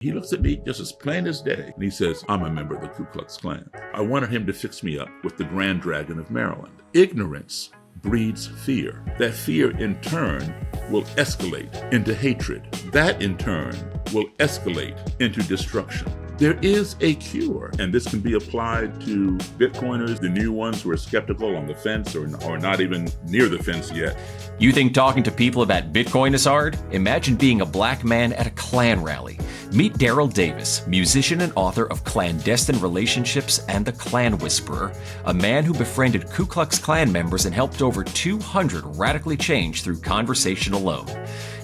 He looks at me just as plain as day, and he says, I'm a member of the Ku Klux Klan. I wanted him to fix me up with the Grand Dragon of Maryland. Ignorance breeds fear. That fear, in turn, will escalate into hatred. That, in turn, will escalate into destruction. There is a cure, and this can be applied to Bitcoiners, the new ones who are skeptical, on the fence, or not even near the fence yet. You think talking to people about Bitcoin is hard? Imagine being a black man at a Klan rally. Meet Daryl Davis, musician and author of Clandestine Relationships and The Klan Whisperer, a man who befriended Ku Klux Klan members and helped over 200 radically change through conversation alone.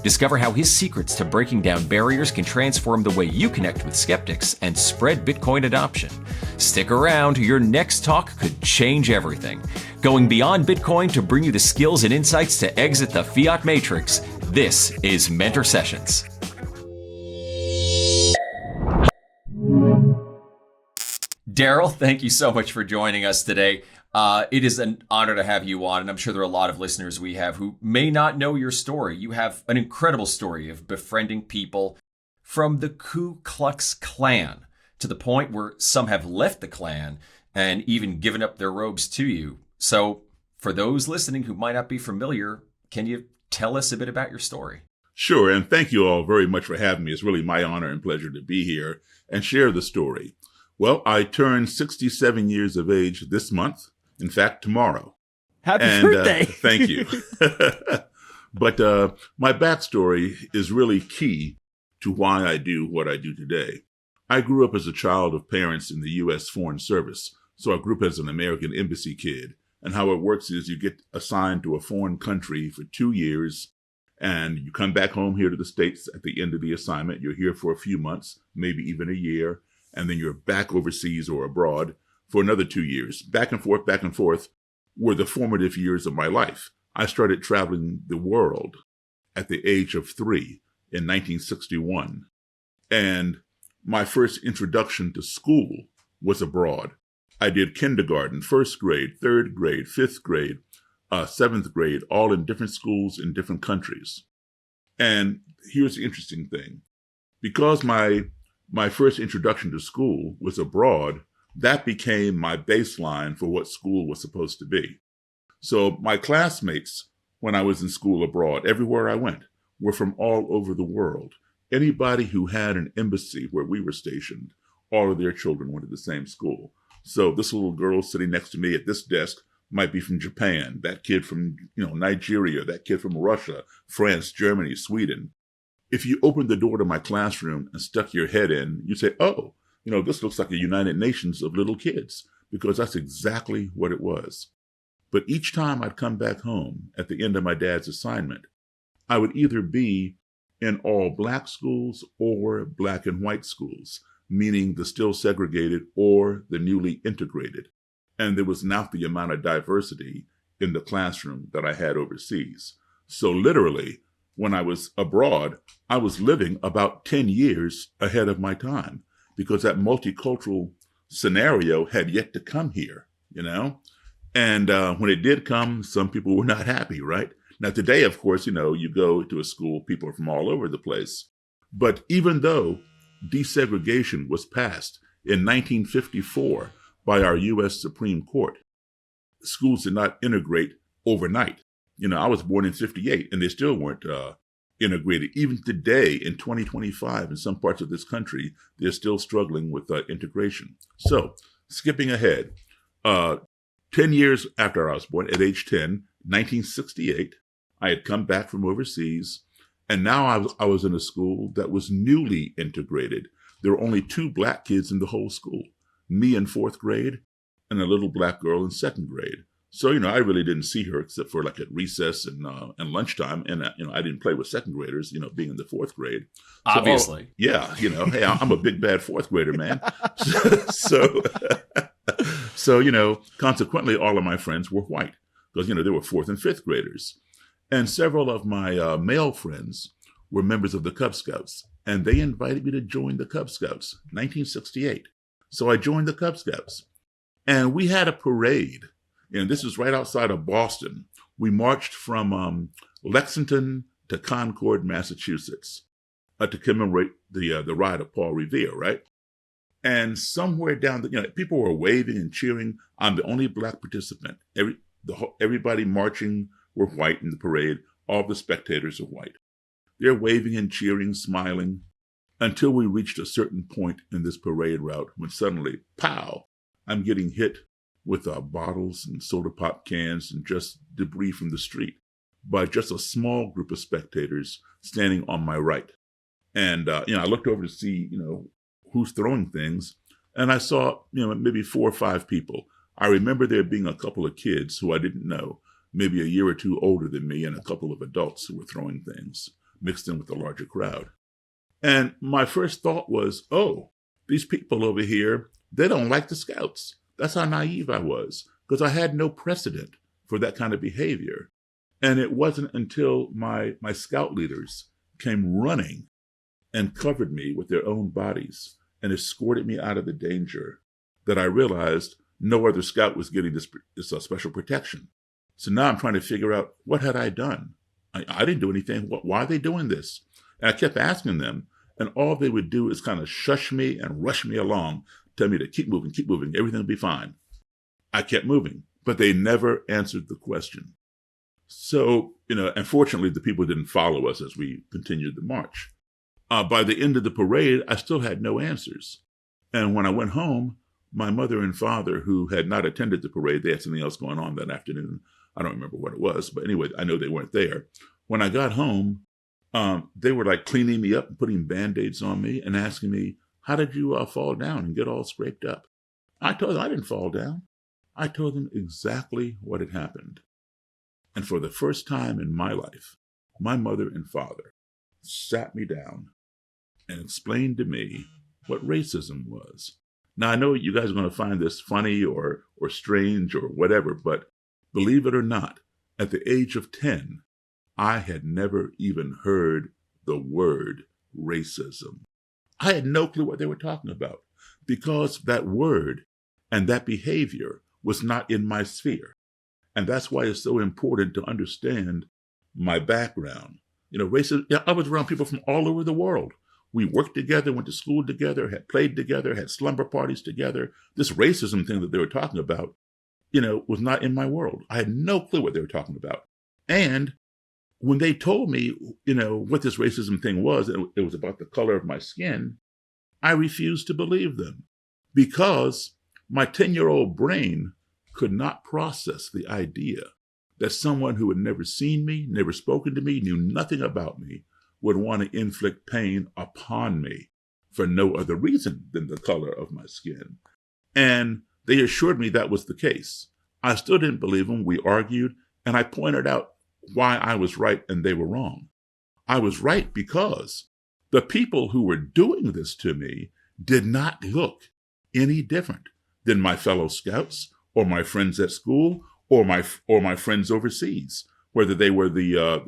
Discover how his secrets to breaking down barriers can transform the way you connect with skeptics and spread Bitcoin adoption. Stick around, your next talk could change everything. Going beyond Bitcoin to bring you the skills and insights to exit the fiat matrix, this is Mentor Sessions. Daryl, thank you so much for joining us today. It is an honor to have you on, and I'm sure there are a lot of listeners we have who may not know your story. You have an incredible story of befriending people from the Ku Klux Klan to the point where some have left the Klan and even given up their robes to you. So for those listening who might not be familiar, can you tell us a bit about your story? Sure, and thank you all very much for having me. It's really my honor and pleasure to be here and share the story. Well, I turned 67 years of age this month. In fact, tomorrow. Happy birthday. Thank you. But my backstory is really key to why I do what I do today. I grew up as a child of parents in the U.S. Foreign Service, so I grew up as an American embassy kid. And how it works is you get assigned to a foreign country for 2 years, and you come back home here to the States at the end of the assignment. You're here for a few months, maybe even a year, and then you're back overseas or abroad for another 2 years. Back and forth were the formative years of my life. I started traveling the world at the age of 3 in 1961. And my first introduction to school was abroad. I did kindergarten, first grade, third grade, fifth grade, seventh grade, all in different schools in different countries. And here's the interesting thing. Because my first introduction to school was abroad, that became my baseline for what school was supposed to be. So my classmates, when I was in school abroad, everywhere I went, were from all over the world. Anybody who had an embassy where we were stationed, all of their children went to the same school. So this little girl sitting next to me at this desk might be from Japan, that kid from Nigeria, that kid from Russia, France, Germany, Sweden. If you opened the door to my classroom and stuck your head in, you'd say, oh, this looks like a United Nations of little kids, because that's exactly what it was. But each time I'd come back home at the end of my dad's assignment, I would either be in all black schools or black and white schools, meaning the still segregated or the newly integrated. And there was not the amount of diversity in the classroom that I had overseas. So literally, when I was abroad, I was living about 10 years ahead of my time, because that multicultural scenario had yet to come here, And when it did come, some people were not happy, right? Now, today, of course, you go to a school, people are from all over the place. But even though desegregation was passed in 1954 by our U.S. Supreme Court, schools did not integrate overnight. I was born in 58, and they still weren't integrated. Even today, in 2025, in some parts of this country, they're still struggling with integration. So, skipping ahead, 10 years after I was born, at age 10, 1968, I had come back from overseas, and now I was in a school that was newly integrated. There were only 2 black kids in the whole school, me in 4th grade and a little black girl in 2nd grade. So, I really didn't see her except for like at recess and lunchtime. And, I didn't play with 2nd graders, being in the 4th grade. So, obviously. Hey, I'm a big, bad 4th grader, man. So, consequently, all of my friends were white because, they were 4th and 5th graders. And several of my male friends were members of the Cub Scouts, and they invited me to join the Cub Scouts, 1968. So I joined the Cub Scouts, and we had a parade. And this was right outside of Boston. We marched from Lexington to Concord, Massachusetts. to commemorate the ride of Paul Revere, right? And somewhere down people were waving and cheering. I'm the only black participant. Everybody marching were white in the parade. All the spectators are white. They're waving and cheering, smiling, until we reached a certain point in this parade route when suddenly, pow, I'm getting hit with bottles and soda pop cans and just debris from the street by just a small group of spectators standing on my right. And, I looked over to see, who's throwing things. And I saw, maybe 4 or 5 people. I remember there being a couple of kids who I didn't know, maybe a year or two older than me, and a couple of adults who were throwing things mixed in with the larger crowd. And my first thought was, oh, these people over here, they don't like the Scouts. That's how naive I was, because I had no precedent for that kind of behavior. And it wasn't until my Scout leaders came running and covered me with their own bodies and escorted me out of the danger that I realized no other Scout was getting this special protection. So now I'm trying to figure out, what had I done? I didn't do anything. Why are they doing this? And I kept asking them, and all they would do is kind of shush me and rush me along, tell me to keep moving, everything will be fine. I kept moving, but they never answered the question. So, unfortunately, the people didn't follow us as we continued the march. By the end of the parade, I still had no answers. And when I went home, my mother and father, who had not attended the parade, they had something else going on that afternoon. I don't remember what it was, but anyway, I know they weren't there. When I got home, they were like cleaning me up and putting Band-Aids on me and asking me, how did you fall down and get all scraped up? I told them I didn't fall down. I told them exactly what had happened. And for the first time in my life, my mother and father sat me down and explained to me what racism was. Now, I know you guys are going to find this funny or strange or whatever, but believe it or not, at the age of 10, I had never even heard the word racism. I had no clue what they were talking about because that word and that behavior was not in my sphere. And that's why it's so important to understand my background. Racism, I was around people from all over the world. We worked together, went to school together, had played together, had slumber parties together. This racism thing that they were talking about, was not in my world. I had no clue what they were talking about. And when they told me, what this racism thing was, it was about the color of my skin, I refused to believe them because my 10-year-old brain could not process the idea that someone who had never seen me, never spoken to me, knew nothing about me, would want to inflict pain upon me for no other reason than the color of my skin. And they assured me that was the case. I still didn't believe them. We argued, and I pointed out why I was right and they were wrong. I was right because the people who were doing this to me did not look any different than my fellow Scouts or my friends at school or my friends overseas, whether they were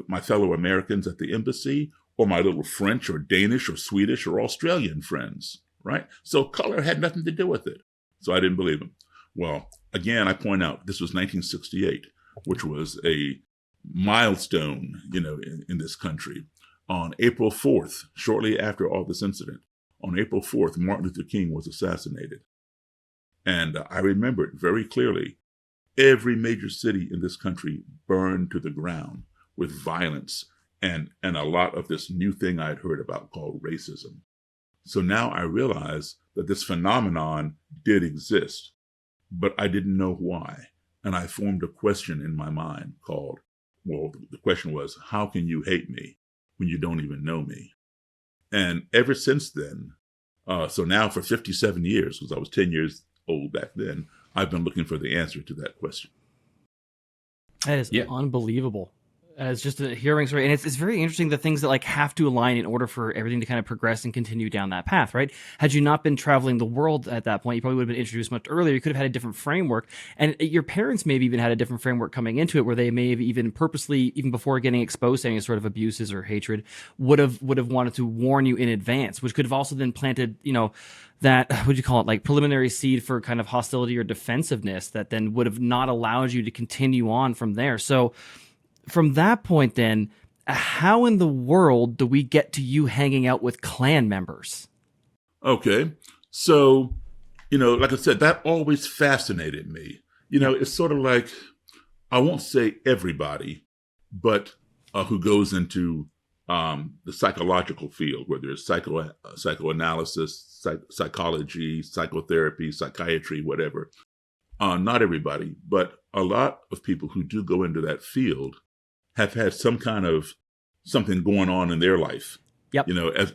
my fellow Americans at the embassy or my little French or Danish or Swedish or Australian friends, right? So color had nothing to do with it. So I didn't believe them. Well, again, I point out this was 1968, which was a milestone, in this country. On April 4th, shortly after all this incident, on April 4th, Martin Luther King was assassinated. And I remember it very clearly. Every major city in this country burned to the ground with violence and a lot of this new thing I'd heard about called racism. So now I realize that this phenomenon did exist, but I didn't know why. And I formed a question in my mind called, the question was, how can you hate me when you don't even know me? And ever since then, so now for 57 years, because I was 10 years old back then, I've been looking for the answer to that question. That is unbelievable. It's just a hearing story. And it's very interesting, the things that have to align in order for everything to kind of progress and continue down that path, right? Had you not been traveling the world at that point, you probably would have been introduced much earlier. You could have had a different framework. And your parents maybe even had a different framework coming into it, where they may have even purposely, even before getting exposed to any sort of abuses or hatred, would have wanted to warn you in advance, which could have also then planted, that, what do you call it, preliminary seed for kind of hostility or defensiveness that then would have not allowed you to continue on from there. So from that point then, how in the world do we get to you hanging out with Klan members? Okay. So, like I said, that always fascinated me. It's sort of like, I won't say everybody, but who goes into the psychological field, whether it's psychoanalysis, psychology, psychotherapy, psychiatry, whatever. Not everybody, but a lot of people who do go into that field have had some kind of something going on in their life, Yep.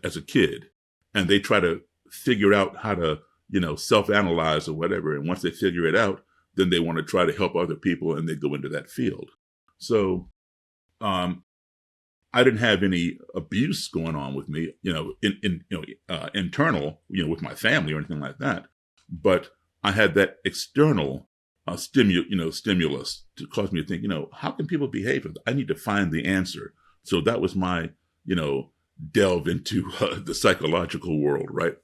as a kid. And they try to figure out how to, self-analyze or whatever. And once they figure it out, then they want to try to help other people, and they go into that field. So I didn't have any abuse going on with me, internal, with my family or anything like that. But I had that external stimulus to cause me to think, how can people behave? I need to find the answer. So that was my, delve into the psychological world, right?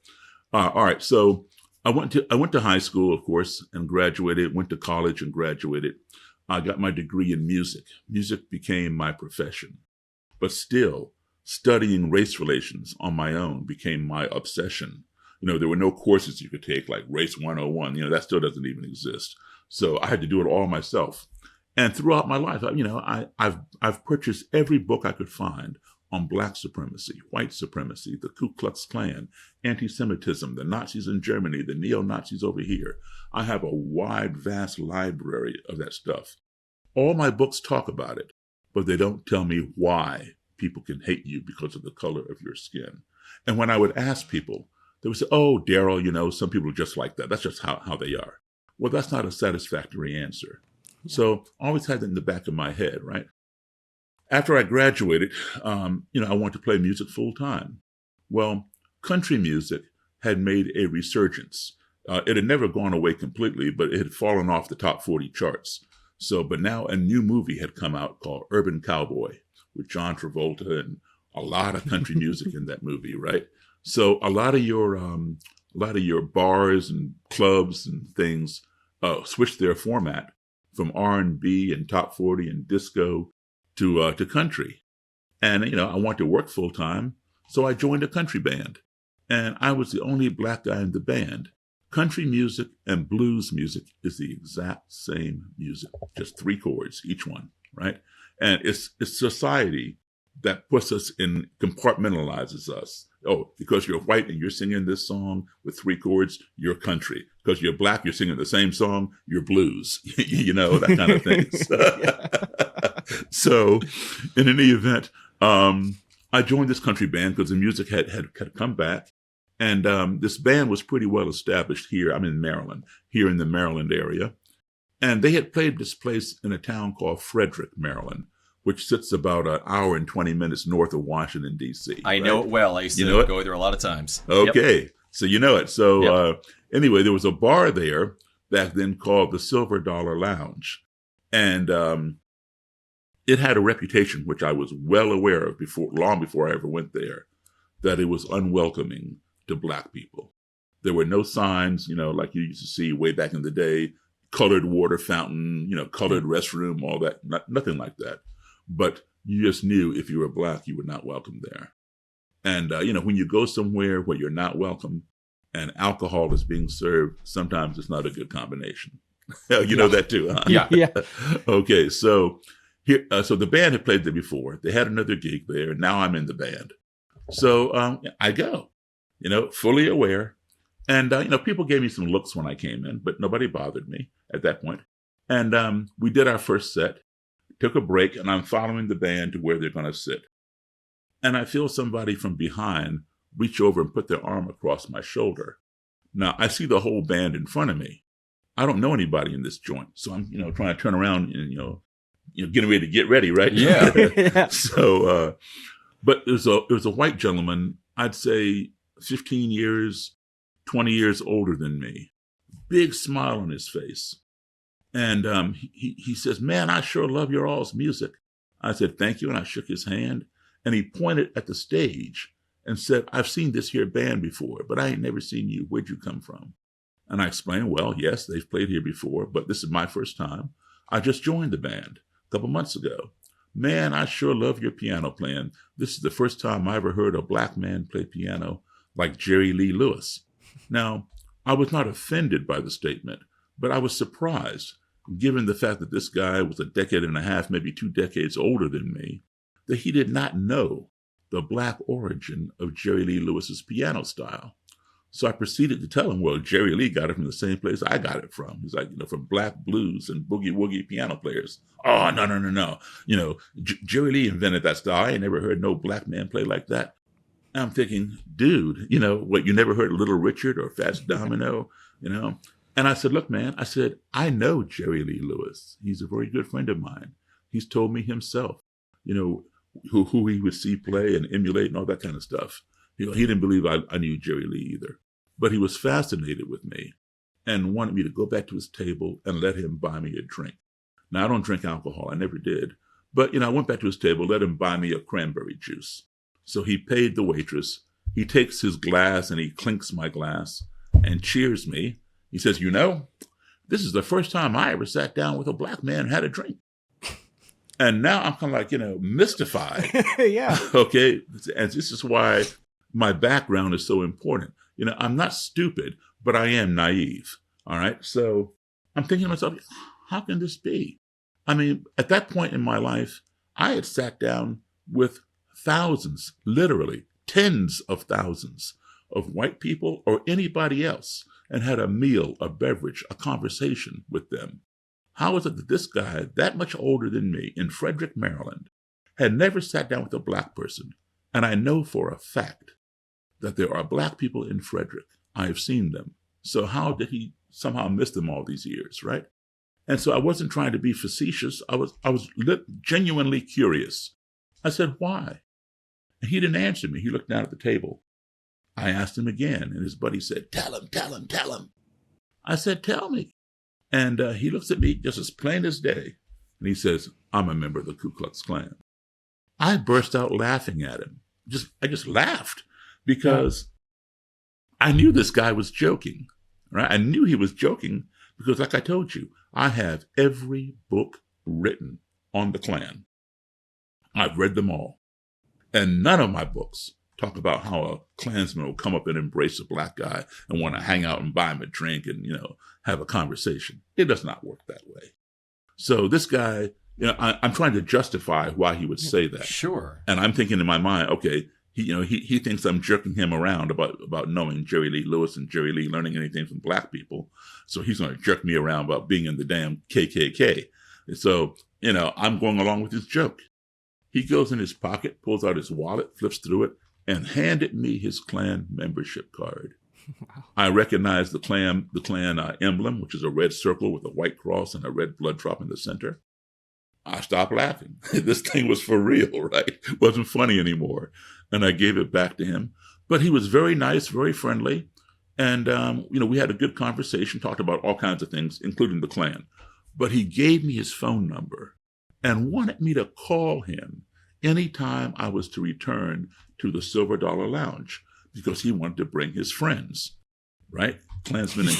All right. So I went to high school, of course, and graduated. Went to college and graduated. I got my degree in music. Music became my profession. But still, studying race relations on my own became my obsession. There were no courses you could take like Race 101. That still doesn't even exist. So I had to do it all myself. And throughout my life, I've purchased every book I could find on Black supremacy, white supremacy, the Ku Klux Klan, anti-Semitism, the Nazis in Germany, the neo-Nazis over here. I have a wide, vast library of that stuff. All my books talk about it, but they don't tell me why people can hate you because of the color of your skin. And when I would ask people, they would say, oh, Daryl, some people are just like that. That's just how they are. Well, that's not a satisfactory answer. So I always had that in the back of my head, right? After I graduated, I wanted to play music full time. Well, country music had made a resurgence. It had never gone away completely, but it had fallen off the top 40 charts. But now a new movie had come out called Urban Cowboy with John Travolta and a lot of country music in that movie, right? So a lot of your bars and clubs and things switched their format from R&B and top 40 and disco to country. And, I wanted to work full time, so I joined a country band. And I was the only Black guy in the band. Country music and blues music is the exact same music, just 3 chords, each one, right? And it's society that puts us in, compartmentalizes us. Oh, because you're white and you're singing this song with 3 chords, you're country. Because you're Black, you're singing the same song, you're blues. That kind of thing. So in any event, I joined this country band because the music had come back. And this band was pretty well established here. I'm in Maryland, here in the Maryland area. And they had played this place in a town called Frederick, Maryland, which sits about an hour and 20 minutes north of Washington, D.C. I know it well. I used to go there a lot of times. Okay. Yep. So you know it. So anyway, there was a bar there back then called the Silver Dollar Lounge. And it had a reputation, which I was well aware of long before I ever went there, that it was unwelcoming to Black people. There were no signs, like you used to see way back in the day, colored water fountain, colored restroom, all that, nothing like that. But you just knew if you were Black, you were not welcome there. And, when you go somewhere where you're not welcome and alcohol is being served, sometimes it's not a good combination. You know that too, huh? Yeah. Okay. So here, so the band had played there before. They had another gig there. And now I'm in the band. So I go. Fully aware. And, people gave me some looks when I came in, but nobody bothered me at that point. And we did our first set, took a break, and I'm following the band to where they're going to sit. And I feel somebody from behind reach over and put their arm across my shoulder. Now, I see the whole band in front of me. I don't know anybody in this joint. So I'm, trying to turn around and, getting ready to get ready, right? Yeah. So, but it was a white gentleman, I'd say 15 years, 20 years older than me. Big smile on his face. And he says, man, I sure love your all's music. I said, thank you. And I shook his hand. And he pointed at the stage and said, I've seen this here band before, but I ain't never seen you. Where'd you come from? And I explained, well, yes, they've played here before, but this is my first time. I just joined the band a couple months ago. man, I sure love your piano playing. This is the first time I ever heard a black man play piano like Jerry Lee Lewis. Now, I was not offended by the statement, but I was surprised, given the fact that this guy was a decade and a half, maybe 2 decades older than me, that he did not know the black origin of Jerry Lee Lewis's piano style. So I proceeded to tell him, well, Jerry Lee got it from the same place I got it from. He's like, from black blues and boogie woogie piano players. Oh, no. Jerry Lee invented that style. I ain't never heard no black man play like that. And I'm thinking, dude, what, you never heard Little Richard or Fats Domino, And I said, look, man, I know Jerry Lee Lewis. He's a very good friend of mine. He's told me himself, who he would see play and emulate and all that kind of stuff. He didn't believe I knew Jerry Lee either, but he was fascinated with me and wanted me to go back to his table and let him buy me a drink. Now, I don't drink alcohol. I never did. But, I went back to his table, let him buy me a cranberry juice. So he paid the waitress. He takes his glass and he clinks my glass and cheers me. He says, this is the first time I ever sat down with a black man and had a drink. And now I'm kind of like, mystified. Yeah. Okay. And this is why my background is so important. I'm not stupid, but I am naive. All right. So I'm thinking to myself, how can this be? I mean, at that point in my life, I had sat down with thousands, literally tens of thousands of white people or anybody else and had a meal, a beverage, a conversation with them. How is it that this guy, that much older than me, in Frederick, Maryland, had never sat down with a black person? And I know for a fact that there are black people in Frederick. I have seen them. So how did he somehow miss them all these years, right? And so I wasn't trying to be facetious. I was genuinely curious. I said, why? And he didn't answer me. He looked down at the table. I asked him again, and his buddy said, tell him. I said, tell me. And he looks at me just as plain as day, and he says, I'm a member of the Ku Klux Klan. I burst out laughing at him. I just laughed because I knew this guy was joking, right? I knew he was joking because, like I told you, I have every book written on the Klan. I've read them all. And none of my books talk about how a Klansman will come up and embrace a black guy and want to hang out and buy him a drink and, have a conversation. It does not work that way. So this guy, I'm trying to justify why he would say that. Sure. And I'm thinking in my mind, okay, he thinks I'm jerking him around about knowing Jerry Lee Lewis and Jerry Lee learning anything from black people. So he's going to jerk me around about being in the damn KKK. And so, I'm going along with his joke. He goes in his pocket, pulls out his wallet, flips through it, and handed me his Klan membership card. Wow. I recognized the Klan emblem, which is a red circle with a white cross and a red blood drop in the center. I stopped laughing. This thing was for real, right? It wasn't funny anymore. And I gave it back to him. But he was very nice, very friendly. And, we had a good conversation, talked about all kinds of things, including the Klan. But he gave me his phone number and wanted me to call him anytime I was to return to the Silver Dollar Lounge because he wanted to bring his friends, right? Klansmen and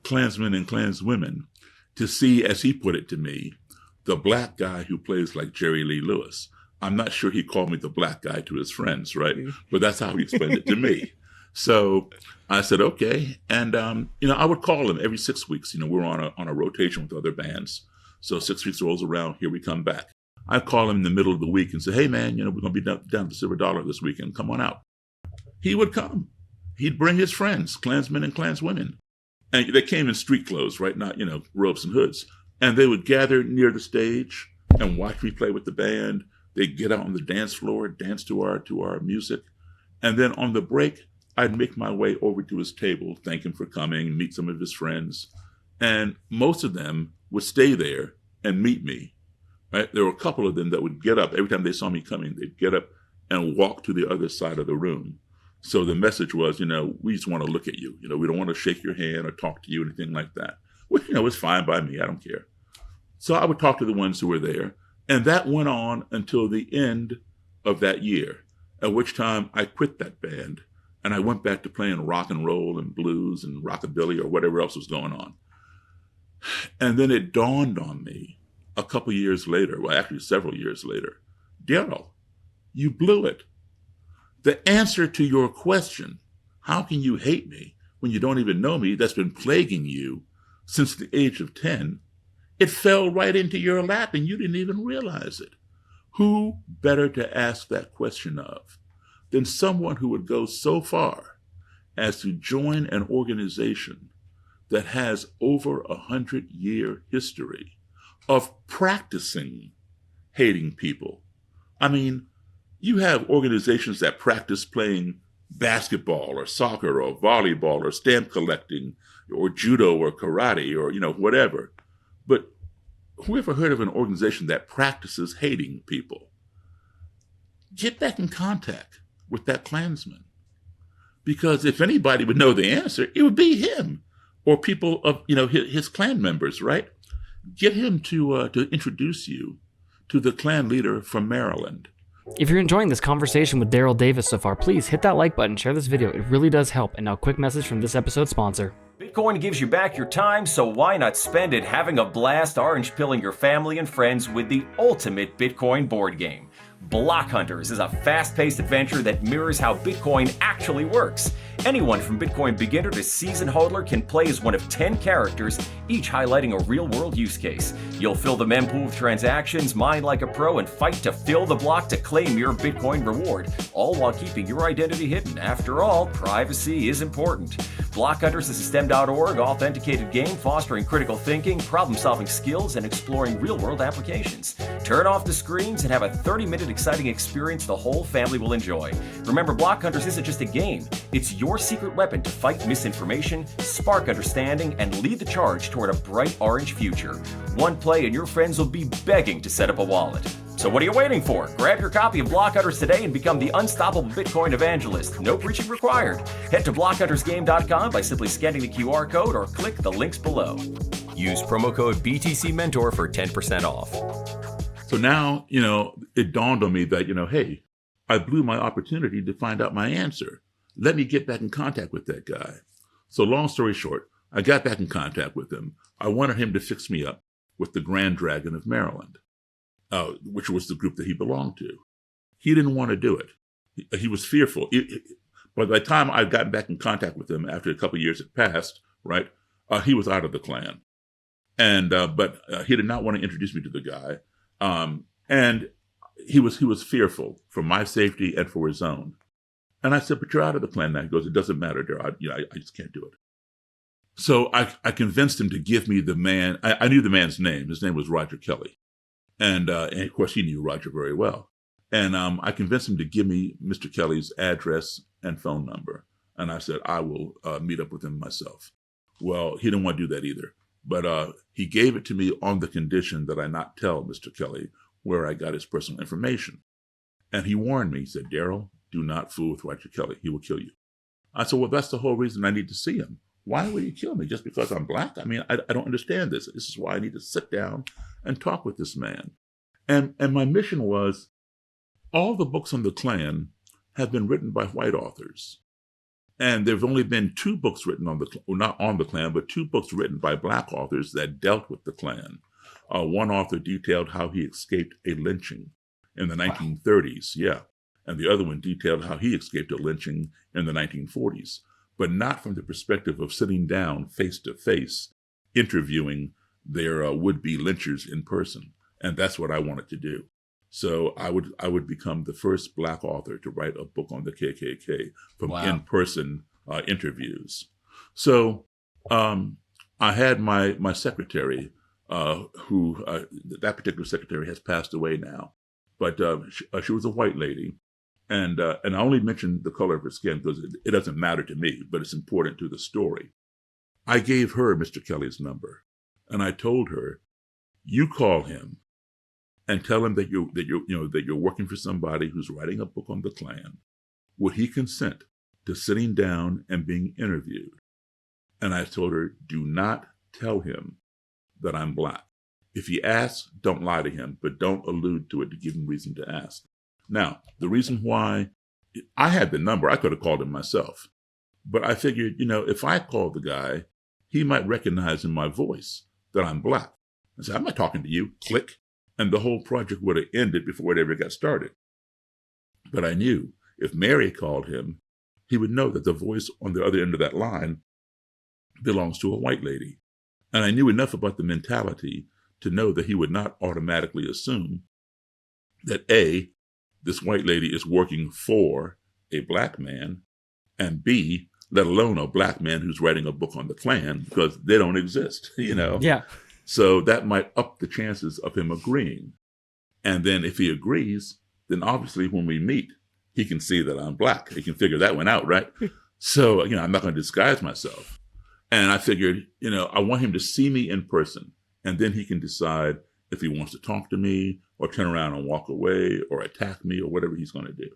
Klansmen and Klanswomen to see, as he put it to me, the black guy who plays like Jerry Lee Lewis. I'm not sure he called me the black guy to his friends, right? But that's how he explained it to me. So I said, okay. And, I would call him every 6 weeks. We're on a rotation with other bands. So 6 weeks rolls around, here we come back. I'd call him in the middle of the week and say, hey, man, we're going to be down at the Silver Dollar this weekend. Come on out. He would come. He'd bring his friends, Klansmen and Klanswomen. And they came in street clothes, right? Not, robes and hoods. And they would gather near the stage and watch me play with the band. They'd get out on the dance floor, dance to our music. And then on the break, I'd make my way over to his table, thank him for coming, meet some of his friends. And most of them would stay there and meet me. Right? There were a couple of them that would get up. Every time they saw me coming, they'd get up and walk to the other side of the room. So the message was, we just want to look at you. We don't want to shake your hand or talk to you, anything like that. Which, is fine by me. I don't care. So I would talk to the ones who were there. And that went on until the end of that year, at which time I quit that band. And I went back to playing rock and roll and blues and rockabilly or whatever else was going on. And then it dawned on me a couple years later, well, actually several years later, Daryl, you blew it. The answer to your question, how can you hate me when you don't even know me, that's been plaguing you since the age of 10, it fell right into your lap and you didn't even realize it. Who better to ask that question of than someone who would go so far as to join an organization that has over 100-year history of practicing hating people? I mean, you have organizations that practice playing basketball or soccer or volleyball or stamp collecting or judo or karate or, whatever. But who ever heard of an organization that practices hating people? Get back in contact with that Klansman. Because if anybody would know the answer, it would be him or people of, his Klan members, right? Get him to introduce you to the Klan leader from Maryland. If you're enjoying this conversation with Daryl Davis so far, please hit that like button, share this video. It really does help. And now, quick message from this episode's sponsor. Bitcoin gives you back your time, so why not spend it having a blast orange pilling your family and friends with the ultimate Bitcoin board game? Block Hunters is a fast-paced adventure that mirrors how Bitcoin actually works. Anyone from Bitcoin beginner to seasoned hodler can play as one of 10 characters, each highlighting a real-world use case. You'll fill the mempool with transactions, mine like a pro, and fight to fill the block to claim your Bitcoin reward, all while keeping your identity hidden. After all, privacy is important. Block Hunters is a STEM.org authenticated game fostering critical thinking, problem-solving skills, and exploring real-world applications. Turn off the screens and have a 30-minute exciting experience the whole family will enjoy. Remember, Block Hunters isn't just a game. It's your secret weapon to fight misinformation, spark understanding, and lead the charge toward a bright orange future. One play and your friends will be begging to set up a wallet. So what are you waiting for? Grab your copy of Block Hunters today and become the unstoppable Bitcoin evangelist. No preaching required. Head to blockhuntersgame.com by simply scanning the QR code or click the links below. Use promo code BTCMentor for 10% off. So now, it dawned on me that, hey, I blew my opportunity to find out my answer. Let me get back in contact with that guy. So long story short, I got back in contact with him. I wanted him to fix me up with the Grand Dragon of Maryland, which was the group that he belonged to. He didn't want to do it. He was fearful. By the time I'd gotten back in contact with him, after a couple of years had passed, right, he was out of the Klan. But he did not want to introduce me to the guy. And he was fearful for my safety and for his own. And I said, but you're out of the Klan now. He goes, it doesn't matter, Daryl. I just can't do it. So I convinced him to give me the man. I knew the man's name. His name was Roger Kelly. And of course, he knew Roger very well. And I convinced him to give me Mr. Kelly's address and phone number. And I said, I will meet up with him myself. Well, he didn't want to do that either. But he gave it to me on the condition that I not tell Mr. Kelly where I got his personal information. And he warned me. He said, Daryl, do not fool with Roger Kelly. He will kill you. I said, well, that's the whole reason I need to see him. Why would he kill me? Just because I'm black? I mean, I don't understand this. This is why I need to sit down and talk with this man. And my mission was, all the books on the Klan have been written by white authors. And there've only been 2 books written not on the Klan, but 2 books written by black authors that dealt with the Klan. One author detailed how he escaped a lynching in the 1930s. Yeah. And the other one detailed how he escaped a lynching in the 1940s, but not from the perspective of sitting down face to face, interviewing their would-be lynchers in person. And that's what I wanted to do. So I would become the first black author to write a book on the KKK from in-person interviews. So I had my secretary, who that particular secretary has passed away now, but she was a white lady. And I only mentioned the color of her skin because it doesn't matter to me, but it's important to the story. I gave her Mr. Kelly's number, and I told her, you call him and tell him that you're working for somebody who's writing a book on the Klan. Would he consent to sitting down and being interviewed? And I told her, do not tell him that I'm black. If he asks, don't lie to him, but don't allude to it to give him reason to ask. Now, the reason why I had the number, I could have called him myself. But I figured, if I called the guy, he might recognize in my voice that I'm black. I said, I'm not talking to you. Click. And the whole project would have ended before it ever got started. But I knew if Mary called him, he would know that the voice on the other end of that line belongs to a white lady. And I knew enough about the mentality to know that he would not automatically assume that A, this white lady is working for a black man, and B, let alone a black man who's writing a book on the Klan, because they don't exist, Yeah. So that might up the chances of him agreeing. And then if he agrees, then obviously when we meet, he can see that I'm black. He can figure that one out, right? So, I'm not going to disguise myself. And I figured, I want him to see me in person, and then he can decide if he wants to talk to me or turn around and walk away or attack me or whatever he's going to do.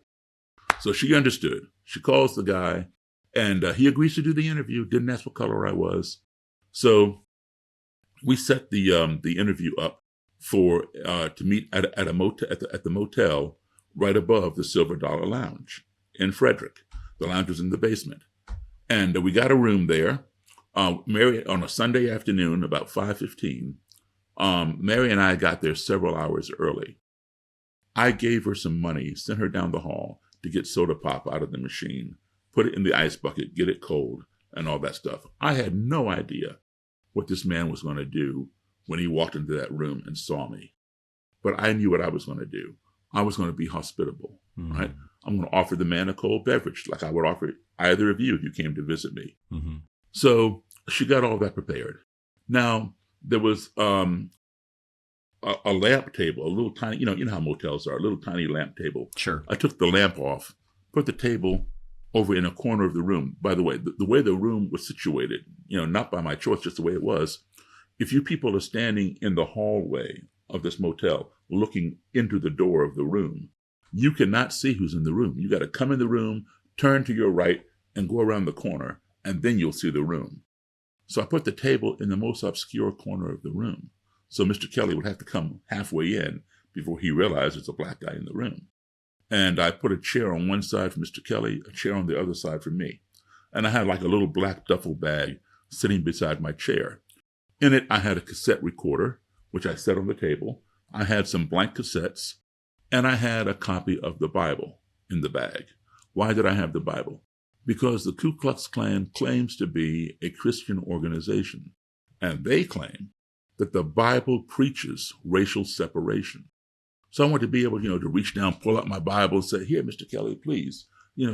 So she understood. She calls the guy, and he agrees to do the interview. Didn't ask what color I was. So we set the interview up for to meet at a motel at the motel right above the Silver Dollar Lounge in Frederick. The lounge was in the basement, and we got a room there. Mary, on a Sunday afternoon, about 5:15, Mary and I got there several hours early. I gave her some money, sent her down the hall to get soda pop out of the machine, put it in the ice bucket, get it cold, and all that stuff. I had no idea what this man was going to do when he walked into that room and saw me. But I knew what I was going to do. I was going to be hospitable, right? I'm going to offer the man a cold beverage like I would offer either of you if you came to visit me. Mm-hmm. So she got all that prepared. Now, there was a lamp table, a little tiny, you know how motels are, a little tiny lamp table. Sure. I took the lamp off, put the table over in a corner of the room. By the way, the way the room was situated, not by my choice, just the way it was. If you people are standing in the hallway of this motel looking into the door of the room, you cannot see who's in the room. You got to come in the room, turn to your right, and go around the corner, and then you'll see the room. So I put the table in the most obscure corner of the room. So Mr. Kelly would have to come halfway in before he realized there's a black guy in the room. And I put a chair on one side for Mr. Kelly, a chair on the other side for me. And I had like a little black duffel bag sitting beside my chair. In it, I had a cassette recorder, which I set on the table. I had some blank cassettes, and I had a copy of the Bible in the bag. Why did I have the Bible? Because the Ku Klux Klan claims to be a Christian organization, and they claim that the Bible preaches racial separation. So I want to be able, to reach down, pull out my Bible and say, here, Mr. Kelly, please,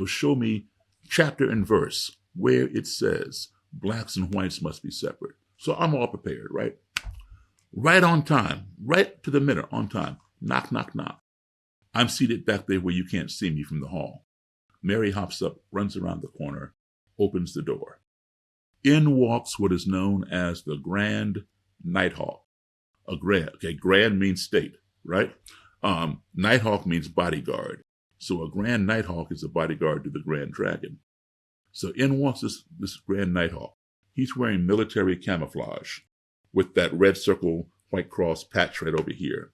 show me chapter and verse where it says blacks and whites must be separate. So I'm all prepared, right? Right on time, right to the minute on time. Knock, knock, knock. I'm seated back there where you can't see me from the hall. Mary hops up, runs around the corner, opens the door. In walks what is known as the Grand Nighthawk. Grand means state, right? Nighthawk means bodyguard. So a Grand Nighthawk is a bodyguard to the Grand Dragon. So in walks this Grand Nighthawk. He's wearing military camouflage with that red circle, white cross patch right over here.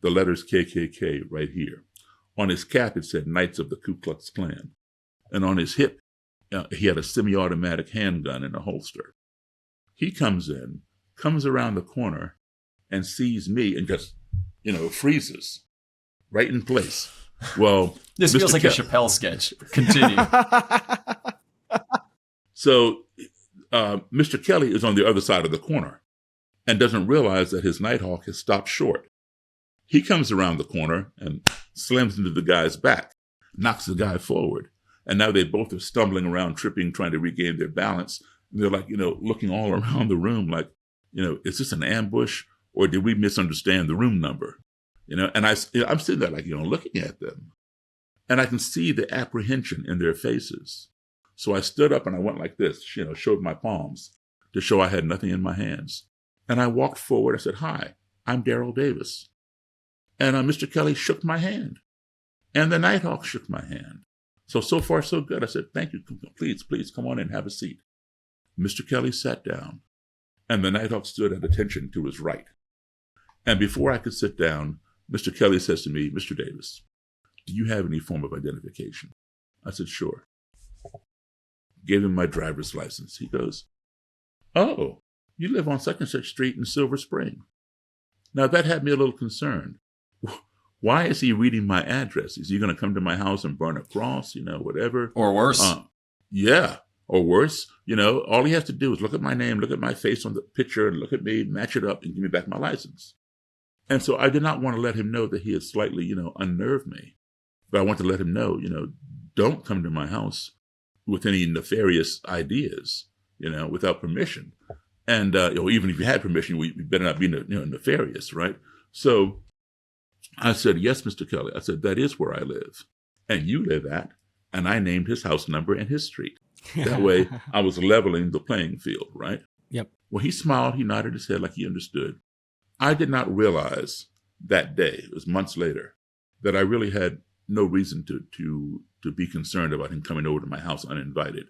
The letters KKK right here. On his cap, it said Knights of the Ku Klux Klan. And on his hip, he had a semi-automatic handgun in a holster. He comes in, comes around the corner, and sees me and just, freezes right in place. Well, this feels like a Chappelle sketch. Continue. So Mr. Kelly is on the other side of the corner and doesn't realize that his Nighthawk has stopped short. He comes around the corner and slams into the guy's back, knocks the guy forward. And now they both are stumbling around, tripping, trying to regain their balance. And they're like, looking all around the room like, is this an ambush or did we misunderstand the room number? And I'm sitting there like, looking at them. And I can see the apprehension in their faces. So I stood up and I went like this, showed my palms to show I had nothing in my hands. And I walked forward. I said, hi, I'm Daryl Davis. And Mr. Kelly shook my hand. And the Nighthawk shook my hand. So far, so good. I said, thank you. Please, come on in, have a seat. Mr. Kelly sat down, and the Nighthawk stood at attention to his right. And before I could sit down, Mr. Kelly says to me, Mr. Davis, do you have any form of identification? I said, sure. Gave him my driver's license. He goes, oh, you live on such and such street in Silver Spring. Now, that had me a little concerned. Why is he reading my address? Is he going to come to my house and burn a cross, whatever? Or worse. Yeah, or worse. All he has to do is look at my name, look at my face on the picture, and look at me, match it up, and give me back my license. And so I did not want to let him know that he had slightly, unnerved me. But I want to let him know, don't come to my house with any nefarious ideas, without permission. And even if you had permission, we better not be nefarious, right? So I said, yes, Mr. Kelly. I said, that is where I live. And you live at. And I named his house number and his street. That way I was leveling the playing field, right? Yep. Well, he smiled. He nodded his head like he understood. I did not realize that day, it was months later, that I really had no reason to be concerned about him coming over to my house uninvited.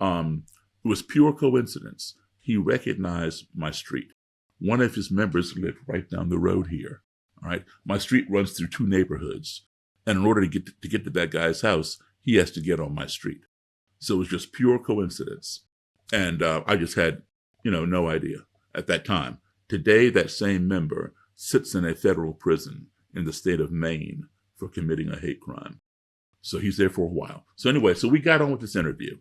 It was pure coincidence. He recognized my street. One of his members lived right down the road here. All right. My street runs through two neighborhoods. And in order to get to that guy's house, he has to get on my street. So it was just pure coincidence. And I just had, no idea at that time. Today, that same member sits in a federal prison in the state of Maine for committing a hate crime. So he's there for a while. So anyway, so we got on with this interview.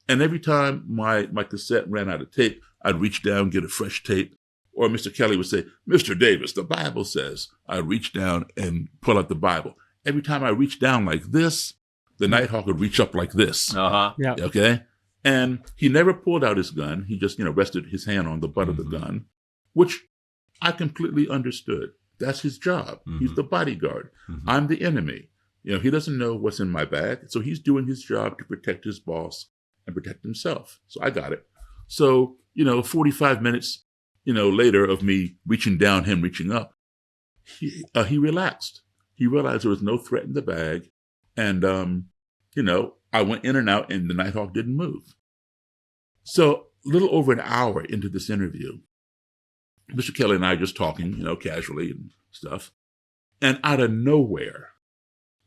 And every time my cassette ran out of tape, I'd reach down, get a fresh tape. Or Mr. Kelly would say, Mr. Davis, the Bible says. I'd reach down and pull out the Bible. Every time I reached down like this, the Nighthawk would reach up like this. Uh-huh. Yeah. Okay? And he never pulled out his gun. He just, rested his hand on the butt of the gun, which I completely understood. That's his job. He's the bodyguard. I'm the enemy. He doesn't know what's in my bag. So he's doing his job to protect his boss and protect himself. So I got it. So, 45 minutes, later of me reaching down, him reaching up, he relaxed. He realized there was no threat in the bag. And, I went in and out and the Nighthawk didn't move. So a little over an hour into this interview, Mr. Kelly and I just talking, casually and stuff. And out of nowhere,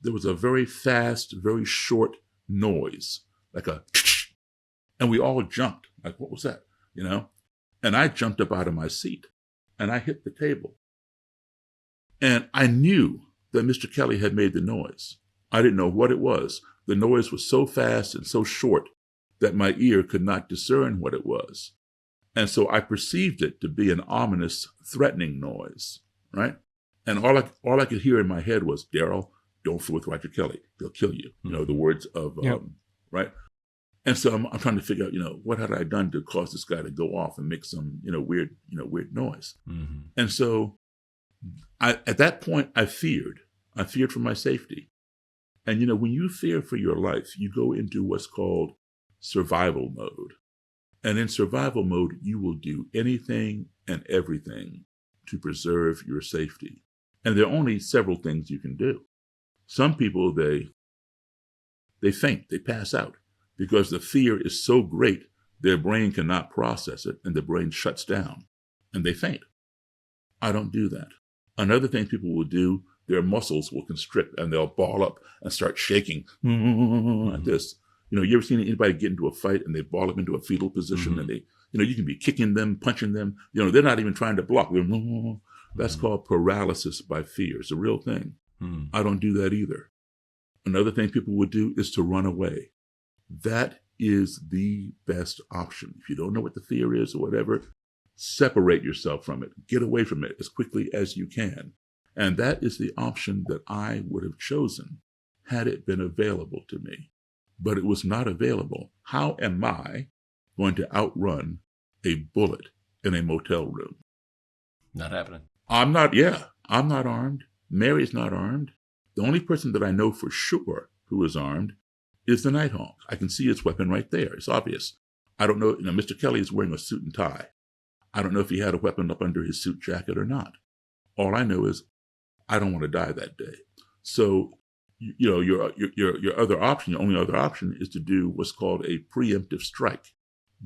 there was a very fast, very short noise, like a, and we all jumped. Like, what was that? And I jumped up out of my seat and I hit the table. And I knew that Mr. Kelly had made the noise. I didn't know what it was. The noise was so fast and so short that my ear could not discern what it was. And so I perceived it to be an ominous, threatening noise, right? And all I could hear in my head was, Daryl, don't fool with Roger Kelly. He'll kill you. The words of, right? And so I'm trying to figure out, what had I done to cause this guy to go off and make some, weird noise. And so at that point, I feared for my safety. And, when you fear for your life, you go into what's called survival mode. And in survival mode, you will do anything and everything to preserve your safety. And there are only several things you can do. Some people, they faint, they pass out because the fear is so great, their brain cannot process it and the brain shuts down and they faint. I don't do that. Another thing people will do, their muscles will constrict and they'll ball up and start shaking like this. You ever seen anybody get into a fight and they ball up into a fetal position and they, you can be kicking them, punching them. They're not even trying to block. That's called paralysis by fear. It's a real thing. I don't do that either. Another thing people would do is to run away. That is the best option. If you don't know what the fear is or whatever, separate yourself from it. Get away from it as quickly as you can. And that is the option that I would have chosen had it been available to me. But it was not available. How am I going to outrun a bullet in a motel room? Not happening. I'm not armed. Mary's not armed. The only person that I know for sure who is armed is the Nighthawk. I can see his weapon right there. It's obvious. I don't know. Mr. Kelly is wearing a suit and tie. I don't know if he had a weapon up under his suit jacket or not. All I know is I don't want to die that day. So, your other option, your only other option is to do what's called a preemptive strike.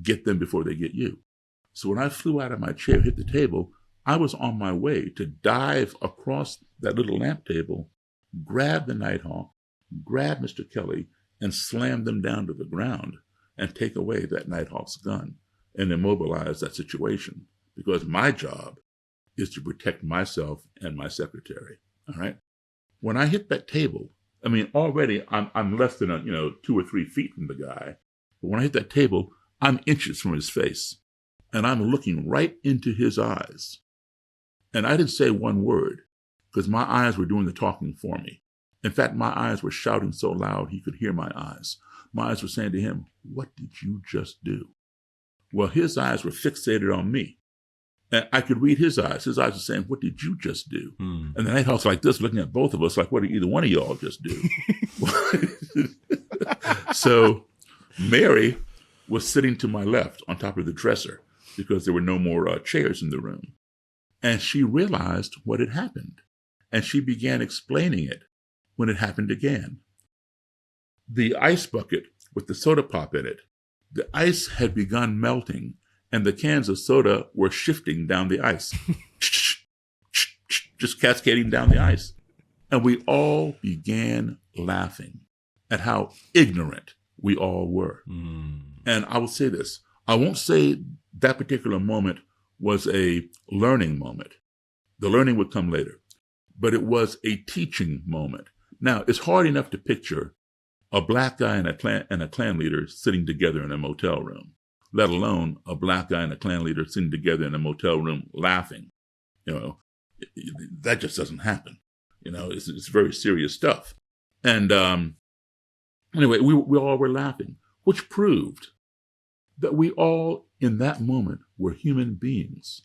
Get them before they get you. So when I flew out of my chair, hit the table, I was on my way to dive across that little lamp table, grab the Nighthawk, grab Mr. Kelly, and slam them down to the ground and take away that Nighthawk's gun and immobilize that situation. Because my job is to protect myself and my secretary. All right. When I hit that table, I mean, already I'm less than 2 or 3 feet from the guy. But when I hit that table, I'm inches from his face, and I'm looking right into his eyes. And I didn't say one word because my eyes were doing the talking for me. In fact, my eyes were shouting so loud he could hear my eyes. My eyes were saying to him, "What did you just do?" Well, his eyes were fixated on me. And I could read his eyes. His eyes were saying, "What did you just do?" And then I was like this, looking at both of us, like, "What did either one of y'all just do?" So Mary was sitting to my left on top of the dresser because there were no more chairs in the room. And she realized what had happened. And she began explaining it when it happened again. The ice bucket with the soda pop in it, the ice had begun melting, and the cans of soda were shifting down the ice, just cascading down the ice. And we all began laughing at how ignorant we all were. And I will say this. I won't say that particular moment was a learning moment. The learning would come later. But it was a teaching moment. Now, it's hard enough to picture a black guy and a Klan leader sitting together in a motel room, let alone a black guy and a Klan leader sitting together in a motel room laughing. That just doesn't happen. It's very serious stuff. And anyway, we all were laughing, which proved that we all, in that moment, were human beings.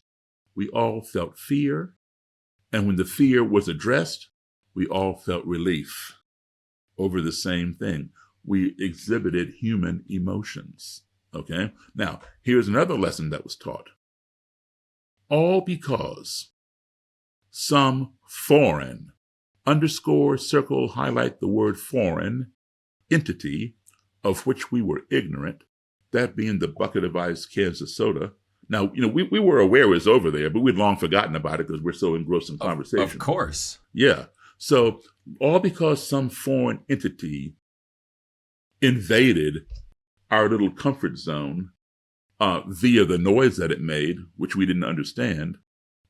We all felt fear. And when the fear was addressed, we all felt relief over the same thing. We exhibited human emotions. Okay? Now, here's another lesson that was taught. All because some foreign, underscore, circle, highlight the word foreign, entity of which we were ignorant, that being the bucket of ice, cans of soda. Now, we were aware it was over there, but we'd long forgotten about it because we're so engrossed in conversation. Of course. Yeah. So all because some foreign entity invaded our little comfort zone via the noise that it made, which we didn't understand,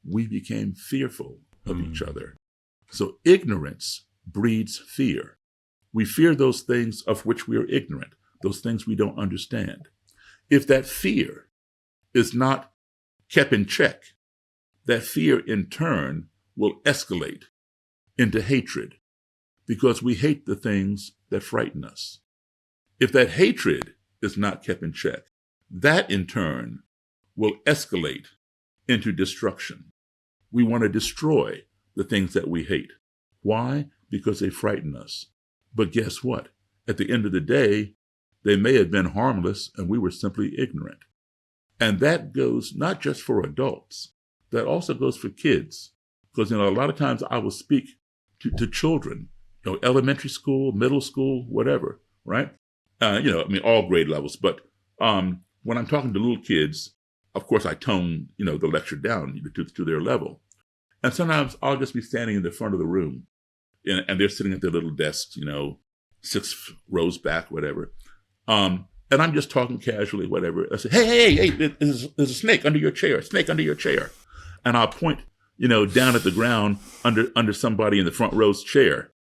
we became fearful of each other. So ignorance breeds fear. We fear those things of which we are ignorant, those things we don't understand. If that fear is not kept in check, that fear in turn will escalate into hatred because we hate the things that frighten us. If that hatred is not kept in check, that in turn will escalate into destruction. We want to destroy the things that we hate. Why? Because they frighten us. But guess what? At the end of the day, they may have been harmless and we were simply ignorant. And that goes not just for adults, that also goes for kids. Because, a lot of times I will speak to children, elementary school, middle school, whatever, right? All grade levels. But when I'm talking to little kids, of course, I tone, the lecture down to their level. And sometimes I'll just be standing in the front of the room and they're sitting at their little desks, 6 rows back, whatever. And I'm just talking casually, whatever. I say, hey, there's a snake under your chair, And I'll point, down at the ground under somebody in the front row's chair.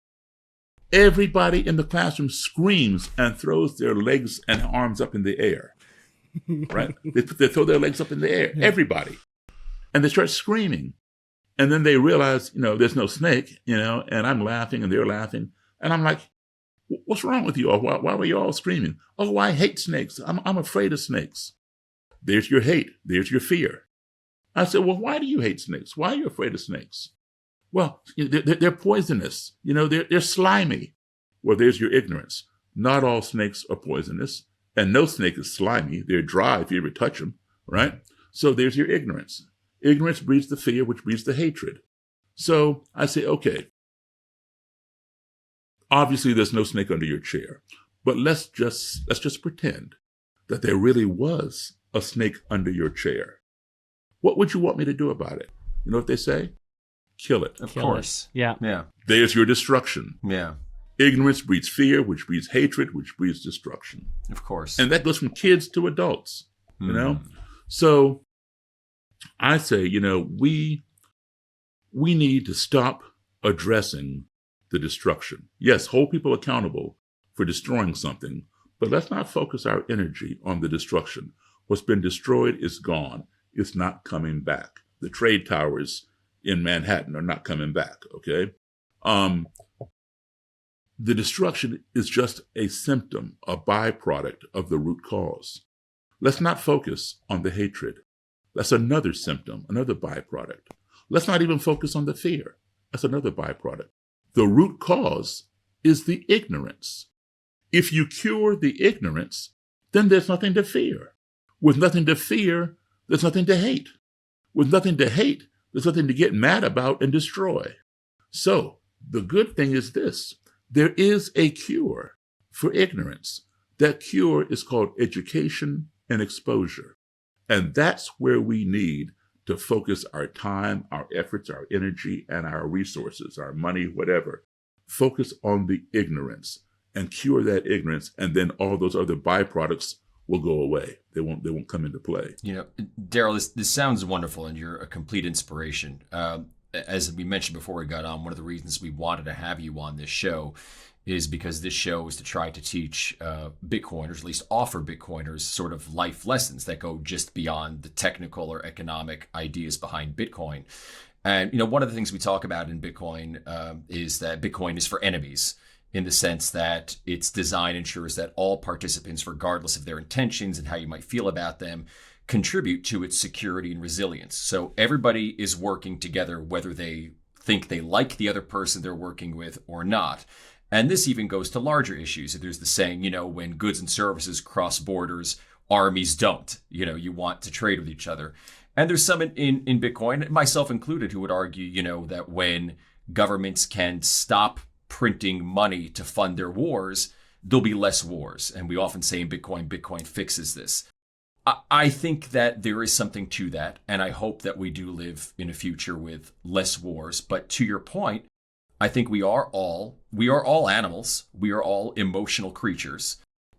Everybody in the classroom screams and throws their legs and arms up in the air, right? They throw their legs up in the air, everybody. And they start screaming. And then they realize, there's no snake, and I'm laughing and they're laughing. And I'm like, what's wrong with you all? Why were you all screaming? Oh, I hate snakes. I'm afraid of snakes. There's your hate. There's your fear. I said, well, why do you hate snakes? Why are you afraid of snakes? Well, they're poisonous. They're slimy. Well, there's your ignorance. Not all snakes are poisonous, and no snake is slimy. They're dry if you ever touch them, right? So there's your ignorance. Ignorance breeds the fear, which breeds the hatred. So I say, okay, obviously there's no snake under your chair, but let's just pretend that there really was a snake under your chair. What would you want me to do about it? You know what they say? Kill it. Of course. Yeah. There's your destruction. Yeah. Ignorance breeds fear, which breeds hatred, which breeds destruction. Of course. And that goes from kids to adults, So I say, we we need to stop addressing the destruction. Yes, hold people accountable for destroying something, but let's not focus our energy on the destruction. What's been destroyed is gone. It's not coming back. The trade towers in Manhattan are not coming back, okay? The destruction is just a symptom, a byproduct of the root cause. Let's not focus on the hatred. That's another symptom, another byproduct. Let's not even focus on the fear. That's another byproduct. The root cause is the ignorance. If you cure the ignorance, then there's nothing to fear. With nothing to fear, there's nothing to hate. With nothing to hate, there's nothing to get mad about and destroy. So the good thing is this. There is a cure for ignorance. That cure is called education and exposure. And that's where we need to focus our time, our efforts, our energy, and our resources, our money, whatever. Focus on the ignorance and cure that ignorance, and then all those other byproducts will go away. They won't come into play. You know, Daryl, this sounds wonderful, and you're a complete inspiration. As we mentioned before we got on, one of the reasons we wanted to have you on this show is because this show is to try to teach Bitcoiners, at least offer Bitcoiners, sort of life lessons that go just beyond the technical or economic ideas behind Bitcoin. And, you know, one of the things we talk about in Bitcoin is that Bitcoin is for enemies, in the sense that its design ensures that all participants, regardless of their intentions and how you might feel about them, contribute to its security and resilience. So everybody is working together, whether they think they like the other person they're working with or not. And this even goes to larger issues. There's the saying, you know, when goods and services cross borders, armies don't. You know, you want to trade with each other. And there's some in Bitcoin, myself included, who would argue, you know, that when governments can stop printing money to fund their wars, there'll be less wars. And we often say in Bitcoin fixes this. I think that there is something to that. And I hope that we do live in a future with less wars. But to your point, I think we are all animals. We are all emotional creatures.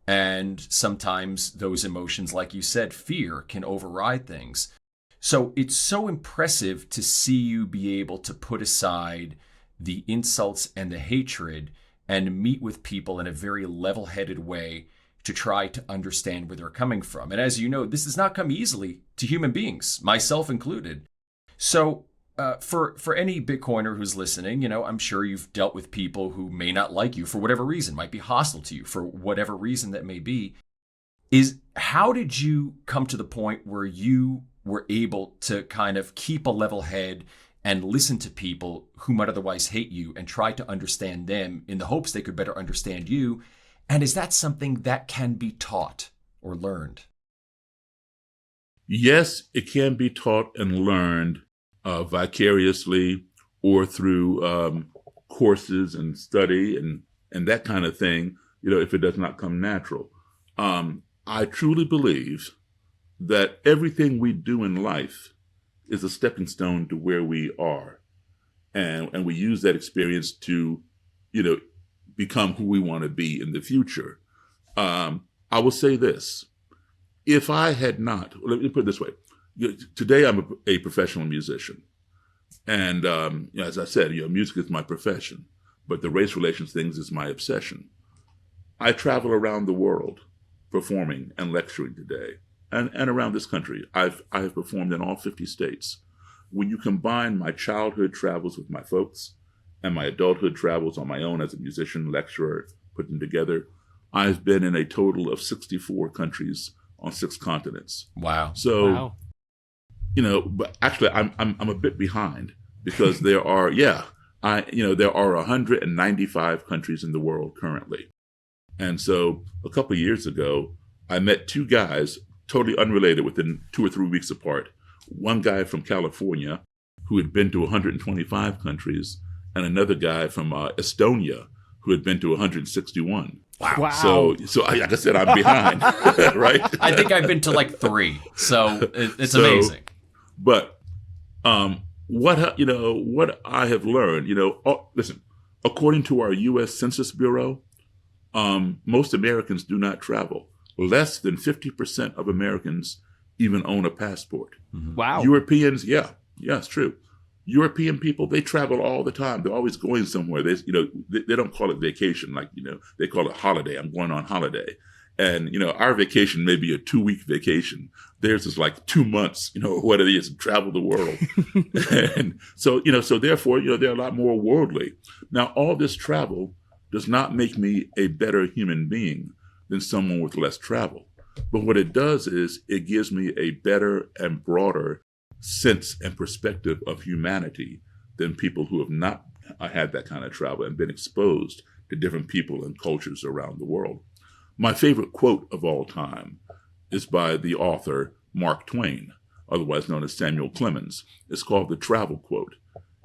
And sometimes those emotions, like you said, fear can override things. So it's so impressive to see you be able to put aside the insults and the hatred and meet with people in a very level-headed way to try to understand where they're coming from. And as you know, this does not come easily to human beings, myself included. So for any Bitcoiner who's listening, you know, I'm sure you've dealt with people who may not like you for whatever reason, might be hostile to you for whatever reason that may be. How did you come to the point where you were able to kind of keep a level head and listen to people who might otherwise hate you and try to understand them in the hopes they could better understand you? And is that something that can be taught or learned? Yes, it can be taught and learned vicariously or through courses and study and that kind of thing, you know, if it does not come natural. I truly believe that everything we do in life is a stepping stone to where we are. And we use that experience to, you know, become who we want to be in the future. I will say this. If I had not, let me put it this way. Today, I'm a professional musician. And you know, as I said, you know, music is my profession, but the race relations things is my obsession. I travel around the world performing and lecturing today. And around this country. I have performed in all 50 states. When you combine my childhood travels with my folks and my adulthood travels on my own as a musician, lecturer, put them together, I've been in a total of 64 countries on 6 continents. Wow. So, wow. You know, but actually I'm a bit behind because there are, there are 195 countries in the world currently. And so a couple of years ago, I met 2 guys totally unrelated within 2 or 3 weeks apart. One guy from California who had been to 125 countries and another guy from Estonia who had been to 161. Wow. So like I said, I'm behind, right? I think I've been to like 3. So it's amazing. But what I have learned, listen, according to our U.S. Census Bureau, most Americans do not travel. Less than 50% of Americans even own a passport. Wow. Europeans, yeah, it's true. European people, they travel all the time. They're always going somewhere. They don't call it vacation. Like, they call it holiday. I'm going on holiday. And, our vacation may be a 2-week vacation. Theirs is like 2 months, or what it is, travel the world. And so, so therefore, they're a lot more worldly. Now, all this travel does not make me a better human being than someone with less travel. But what it does is it gives me a better and broader sense and perspective of humanity than people who have not had that kind of travel and been exposed to different people and cultures around the world. My favorite quote of all time is by the author Mark Twain, otherwise known as Samuel Clemens. It's called the Travel Quote.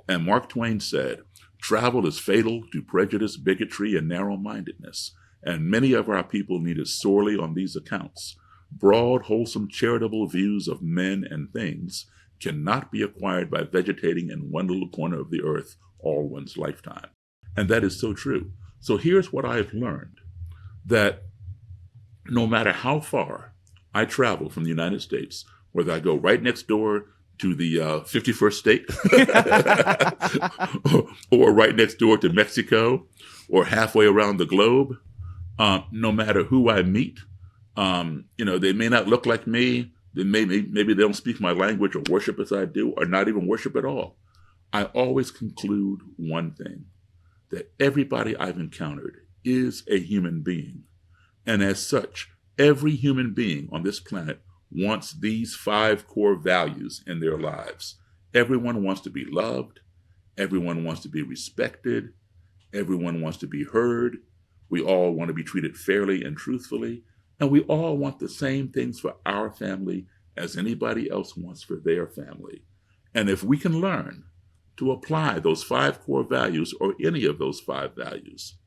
And Mark Twain said, "Travel is fatal to prejudice, bigotry, and narrow-mindedness, and many of our people need it sorely on these accounts. Broad, wholesome, charitable views of men and things cannot be acquired by vegetating in one little corner of the earth all one's lifetime." And that is so true. So here's what I've learned, that no matter how far I travel from the United States, whether I go right next door to the 51st state or right next door to Mexico or halfway around the globe, no matter who I meet, they may not look like me. Maybe they don't speak my language or worship as I do, or not even worship at all. I always conclude one thing, that everybody I've encountered is a human being. And as such, every human being on this planet wants these 5 core values in their lives. Everyone wants to be loved. Everyone wants to be respected. Everyone wants to be heard. We all want to be treated fairly and truthfully. And we all want the same things for our family as anybody else wants for their family. And if we can learn to apply those 5 core values, or any of those 5 values,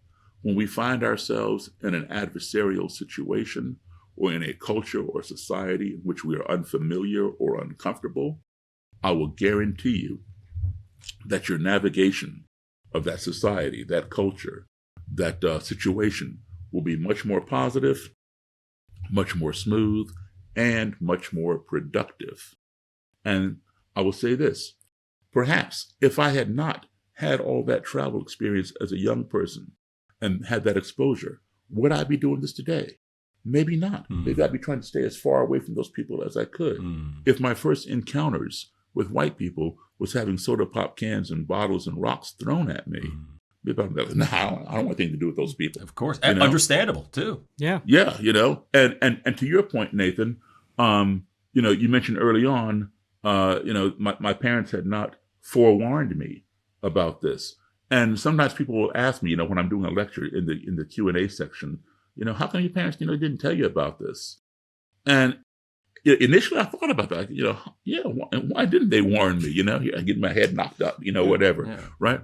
when we find ourselves in an adversarial situation or in a culture or society in which we are unfamiliar or uncomfortable, I will guarantee you that your navigation of that society, that culture, that situation will be much more positive, much more smooth, and much more productive. And I will say this, perhaps if I had not had all that travel experience as a young person and had that exposure, would I be doing this today? Maybe not. Maybe I'd be trying to stay as far away from those people as I could. If my first encounters with white people was having soda pop cans and bottles and rocks thrown at me, maybe I'd be like, no, I don't want anything to do with those people. Of course. And understandable, too. Yeah. Yeah, And to your point, Nathan, you mentioned early on, my parents had not forewarned me about this. And sometimes people will ask me, when I'm doing a lecture in the Q&A section, how come your parents, didn't tell you about this? And initially I thought about that, why didn't they warn me? I get my head knocked up, whatever, right?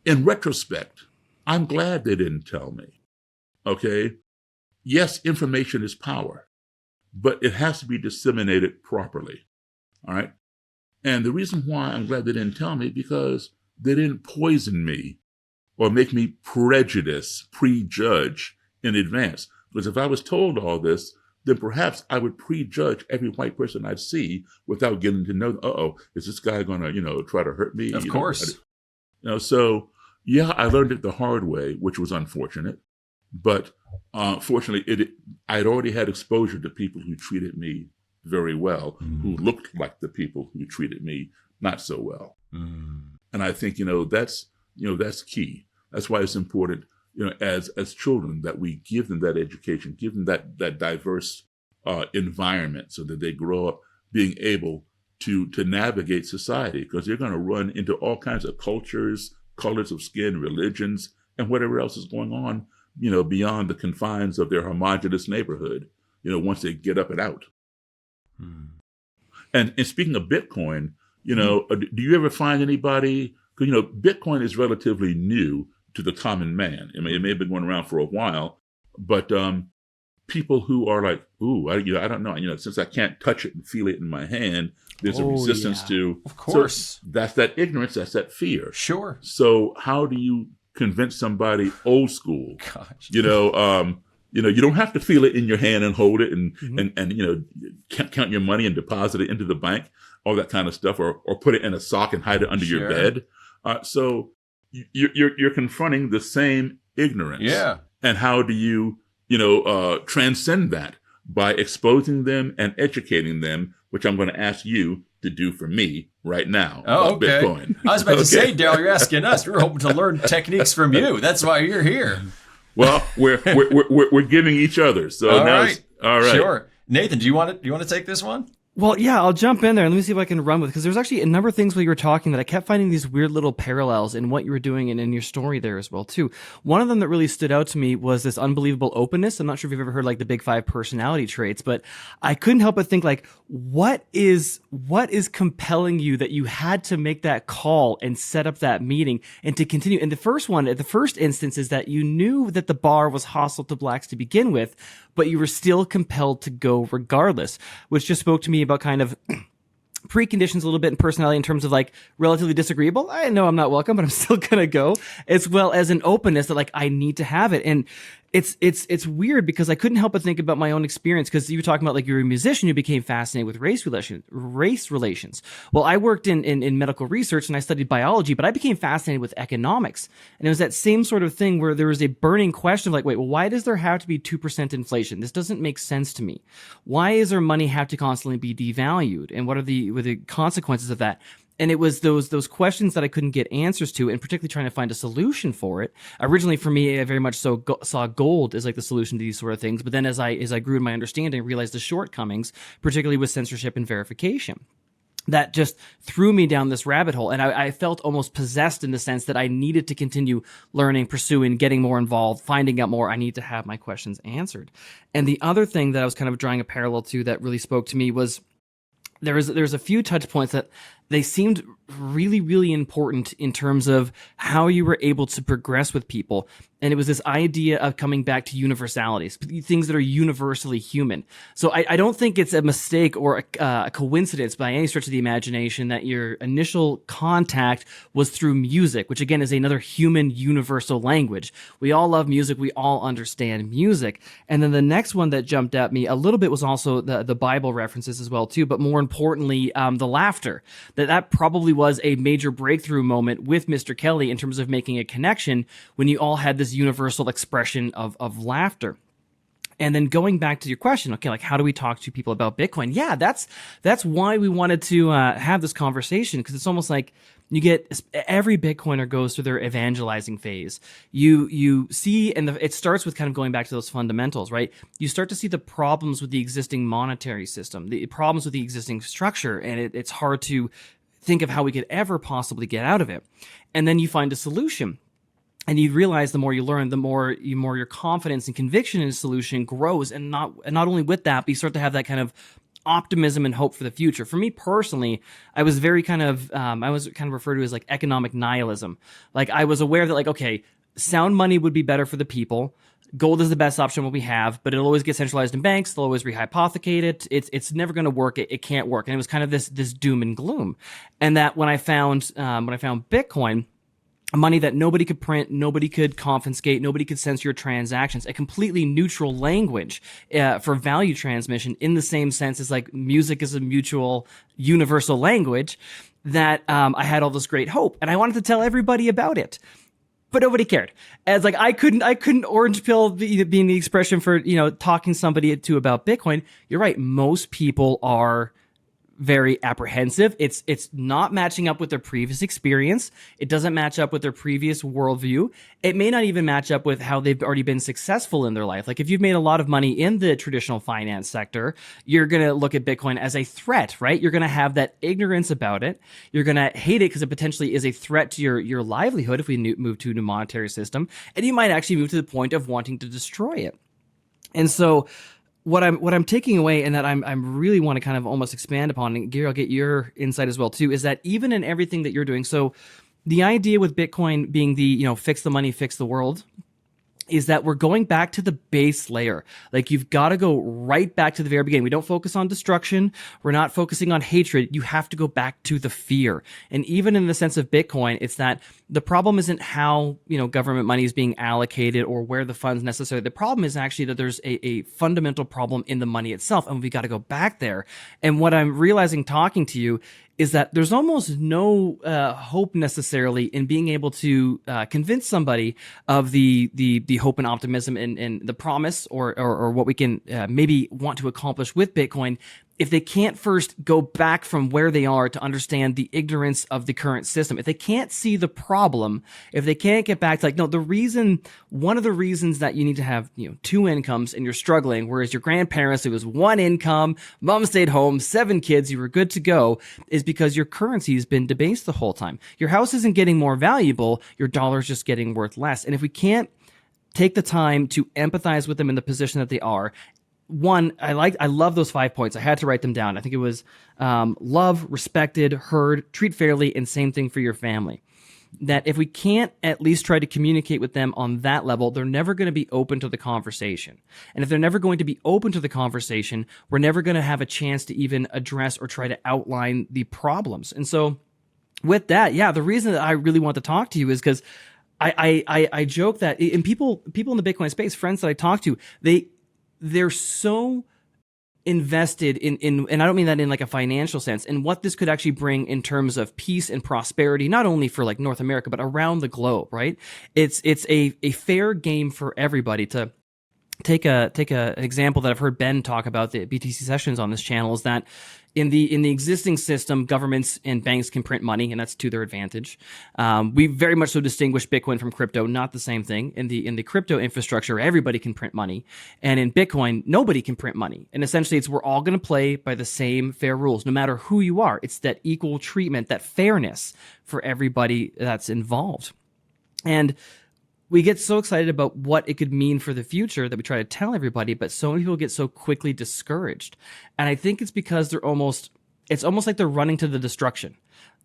In retrospect, I'm glad they didn't tell me, okay? Yes, information is power, but it has to be disseminated properly, all right? And the reason why I'm glad they didn't tell me, because they didn't poison me or make me prejudge in advance. Because if I was told all this, then perhaps I would prejudge every white person I see without getting to know, is this guy going to, try to hurt me? Of course. So, yeah, I learned it the hard way, which was unfortunate. But fortunately, I'd already had exposure to people who treated me very well, who looked like the people who treated me not so well. And I think, that's key. That's why it's important, as children, that we give them that education, give them that diverse environment, so that they grow up being able to navigate society, because they're going to run into all kinds of cultures, colors of skin, religions, and whatever else is going on, beyond the confines of their homogenous neighborhood, once they get up and out. And speaking of Bitcoin, do you ever find anybody, because, Bitcoin is relatively new to the common man. I mean, it may have been going around for a while, but people who are like, I don't know, since I can't touch it and feel it in my hand, there's a resistance to. Of course. So that's that ignorance, that's that fear. Sure. So how do you convince somebody old school? Gosh. You don't have to feel it in your hand and hold it and count your money and deposit it into the bank. all that kind of stuff, or put it in a sock and hide it under your bed. So you're confronting the same ignorance. Yeah. And how do you transcend that? By exposing them and educating them, which I'm going to ask you to do for me right now. Oh, okay. Bitcoin. I was about to say, Daryl, you're asking us. We're hoping to learn techniques from you. That's why you're here. Well, we're giving each other. So all now right. All right. Sure. Nathan, do you want to take this one? Well, yeah, I'll jump in there and let me see if I can run with it, because there's actually a number of things while you were talking that I kept finding these weird little parallels in what you were doing and in your story there as well, too. One of them that really stood out to me was this unbelievable openness. I'm not sure if you've ever heard like the big 5 personality traits, but I couldn't help but think like, what is compelling you that you had to make that call and set up that meeting and to continue? And the first instance is that you knew that the bar was hostile to blacks to begin with, but you were still compelled to go regardless, which just spoke to me about kind of preconditions a little bit in personality in terms of like relatively disagreeable. I know I'm not welcome, but I'm still going to go, as well as an openness that like I need to have it. And it's weird because I couldn't help but think about my own experience, because you were talking about like you're a musician who became fascinated with race relations. Well, I worked in medical research and I studied biology, but I became fascinated with economics. And it was that same sort of thing where there was a burning question of like, wait, well, why does there have to be 2% inflation? This doesn't make sense to me. Why is our money have to constantly be devalued? And what are the consequences of that? And it was those questions that I couldn't get answers to, and particularly trying to find a solution for it. Originally, for me, I very much so saw gold as like the solution to these sort of things. But then as I grew in my understanding, I realized the shortcomings, particularly with censorship and verification, that just threw me down this rabbit hole. And I felt almost possessed in the sense that I needed to continue learning, pursuing, getting more involved, finding out more. I need to have my questions answered. And the other thing that I was kind of drawing a parallel to that really spoke to me was there's a few touch points that they seemed really, really important in terms of how you were able to progress with people. And it was this idea of coming back to universalities, things that are universally human. So I don't think it's a mistake or a coincidence by any stretch of the imagination that your initial contact was through music, which again is another human universal language. We all love music. We all understand music. And then the next one that jumped at me a little bit was also the Bible references as well too, but more importantly, the laughter. That probably was a major breakthrough moment with Mr. Kelly in terms of making a connection when you all had this universal expression of laughter. And then going back to your question, okay, like how do we talk to people about Bitcoin? Yeah, that's why we wanted to have this conversation, because it's almost like you get every Bitcoiner goes through their evangelizing phase. You see, and it starts with kind of going back to those fundamentals, right? You start to see the problems with the existing monetary system, the problems with the existing structure, and it's hard to think of how we could ever possibly get out of it. And then you find a solution. And you realize the more you learn, the more your confidence and conviction in a solution grows. And not only with that, but you start to have that kind of optimism and hope for the future. For me personally, I was very kind of referred to as like economic nihilism. Like I was aware that like, okay, sound money would be better for the people. Gold is the best option what we have, but it'll always get centralized in banks. They'll always rehypothecate it. It's never going to work. It can't work. And it was kind of this doom and gloom. And that when I found Bitcoin, money that nobody could print, nobody could confiscate, nobody could censor your transactions, a completely neutral language for value transmission in the same sense as like music is a mutual universal language, that I had all this great hope. And I wanted to tell everybody about it. But nobody cared. As like I couldn't orange pill being the expression for, talking somebody to about Bitcoin. You're right. Most people are very apprehensive. It's not matching up with their previous experience. It doesn't match up with their previous worldview. It may not even match up with how they've already been successful in their life. Like if you've made a lot of money in the traditional finance sector, you're going to look at Bitcoin as a threat, right? You're going to have that ignorance about it. You're going to hate it because it potentially is a threat to your livelihood if we move to a new monetary system. And you might actually move to the point of wanting to destroy it. And so what I'm taking away, and that I'm really want to kind of almost expand upon, and Gary, I'll get your insight as well too, is that even in everything that you're doing, so the idea with Bitcoin being the, fix the money, fix the world, is that we're going back to the base layer. Like, you've got to go right back to the very beginning. We don't focus on destruction. We're not focusing on hatred. You have to go back to the fear. And even in the sense of Bitcoin, it's that the problem isn't how, government money is being allocated or where the funds necessary. The problem is actually that there's a fundamental problem in the money itself. And we got to go back there. And what I'm realizing talking to you is that there's almost no hope necessarily in being able to convince somebody of the hope and optimism and the promise or what we can maybe want to accomplish with Bitcoin if they can't first go back from where they are to understand the ignorance of the current system. If they can't see the problem, if they can't get back to one of the reasons that you need to have, 2 incomes and you're struggling, whereas your grandparents, it was 1 income, mom stayed home, 7 kids, you were good to go, is because your currency has been debased the whole time. Your house isn't getting more valuable, your dollar's just getting worth less. And if we can't take the time to empathize with them in the position that they are, one, I love those 5 points. I had to write them down. I think it was love, respected, heard, treat fairly, and same thing for your family. That if we can't at least try to communicate with them on that level, they're never going to be open to the conversation. And if they're never going to be open to the conversation, we're never going to have a chance to even address or try to outline the problems. And so with that, the reason that I really want to talk to you is because I joke that in people in the Bitcoin space, friends that I talk to, they're so invested in, and I don't mean that in like a financial sense, and what this could actually bring in terms of peace and prosperity, not only for like North America, but around the globe, right? It's a fair game for everybody. To take a example that I've heard Ben talk about the BTC sessions on this channel is that in the existing system, governments and banks can print money, and that's to their advantage. We very much so distinguish Bitcoin from crypto, not the same thing. In the crypto infrastructure, everybody can print money, and in Bitcoin, nobody can print money. And essentially, we're all going to play by the same fair rules, no matter who you are. It's that equal treatment, that fairness for everybody that's involved. And we get so excited about what it could mean for the future that we try to tell everybody, but so many people get so quickly discouraged. And I think it's because it's almost like they're running to the destruction.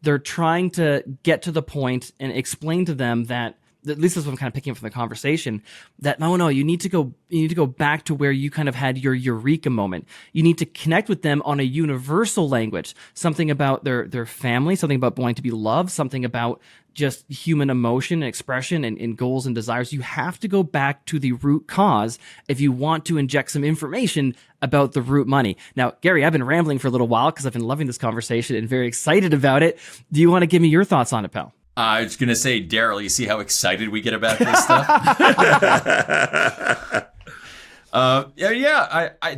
They're trying to get to the point and explain to them that, at least that's what I'm kind of picking up from the conversation, that no, you need to go back to where you kind of had your eureka moment. You need to connect with them on a universal language, something about their family, something about wanting to be loved, something about just human emotion and expression and goals and desires. You have to go back to the root cause if you want to inject some information about the root money. Now, Gary, I've been rambling for a little while because I've been loving this conversation and very excited about it. Do you want to give me your thoughts on it, pal? I was going to say, Daryl, you see how excited we get about this stuff?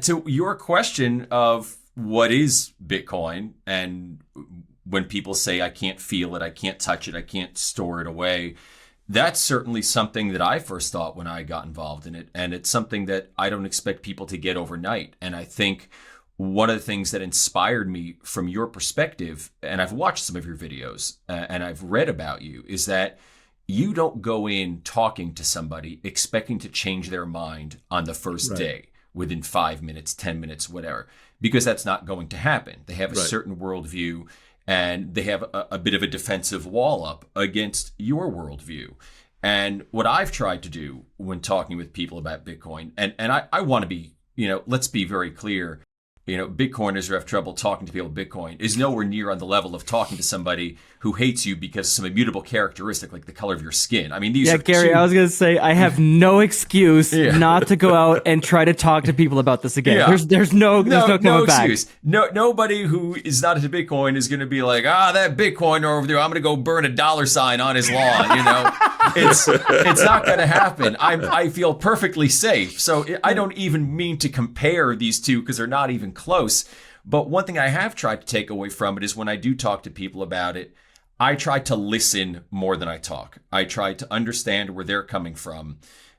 To your question of what is Bitcoin, and when people say, I can't feel it, I can't touch it, I can't store it away, that's certainly something that I first thought when I got involved in it. And it's something that I don't expect people to get overnight. And I think one of the things that inspired me from your perspective, and I've watched some of your videos and I've read about you, is that you don't go in talking to somebody expecting to change their mind on the first day within 5 minutes, 10 minutes, whatever, because that's not going to happen. They have a certain worldview and they have a bit of a defensive wall up against your worldview. And what I've tried to do when talking with people about Bitcoin, and I want to be, let's be very clear, Bitcoiners who have trouble talking to people about Bitcoin is nowhere near on the level of talking to somebody who hates you because of some immutable characteristic like the color of your skin. I mean, these are Gary, I was going to say, I have no excuse not to go out and try to talk to people about this again. Yeah. There's no coming excuse. back. Nobody who is not into Bitcoin is going to be like, that Bitcoiner over there, I'm going to go burn a $sign on his lawn. It's not going to happen. I feel perfectly safe. So I don't even mean to compare these two because they're not even close. But one thing I have tried to take away from it is when I do talk to people about it, I try to listen more than I talk. I try to understand where they're coming from,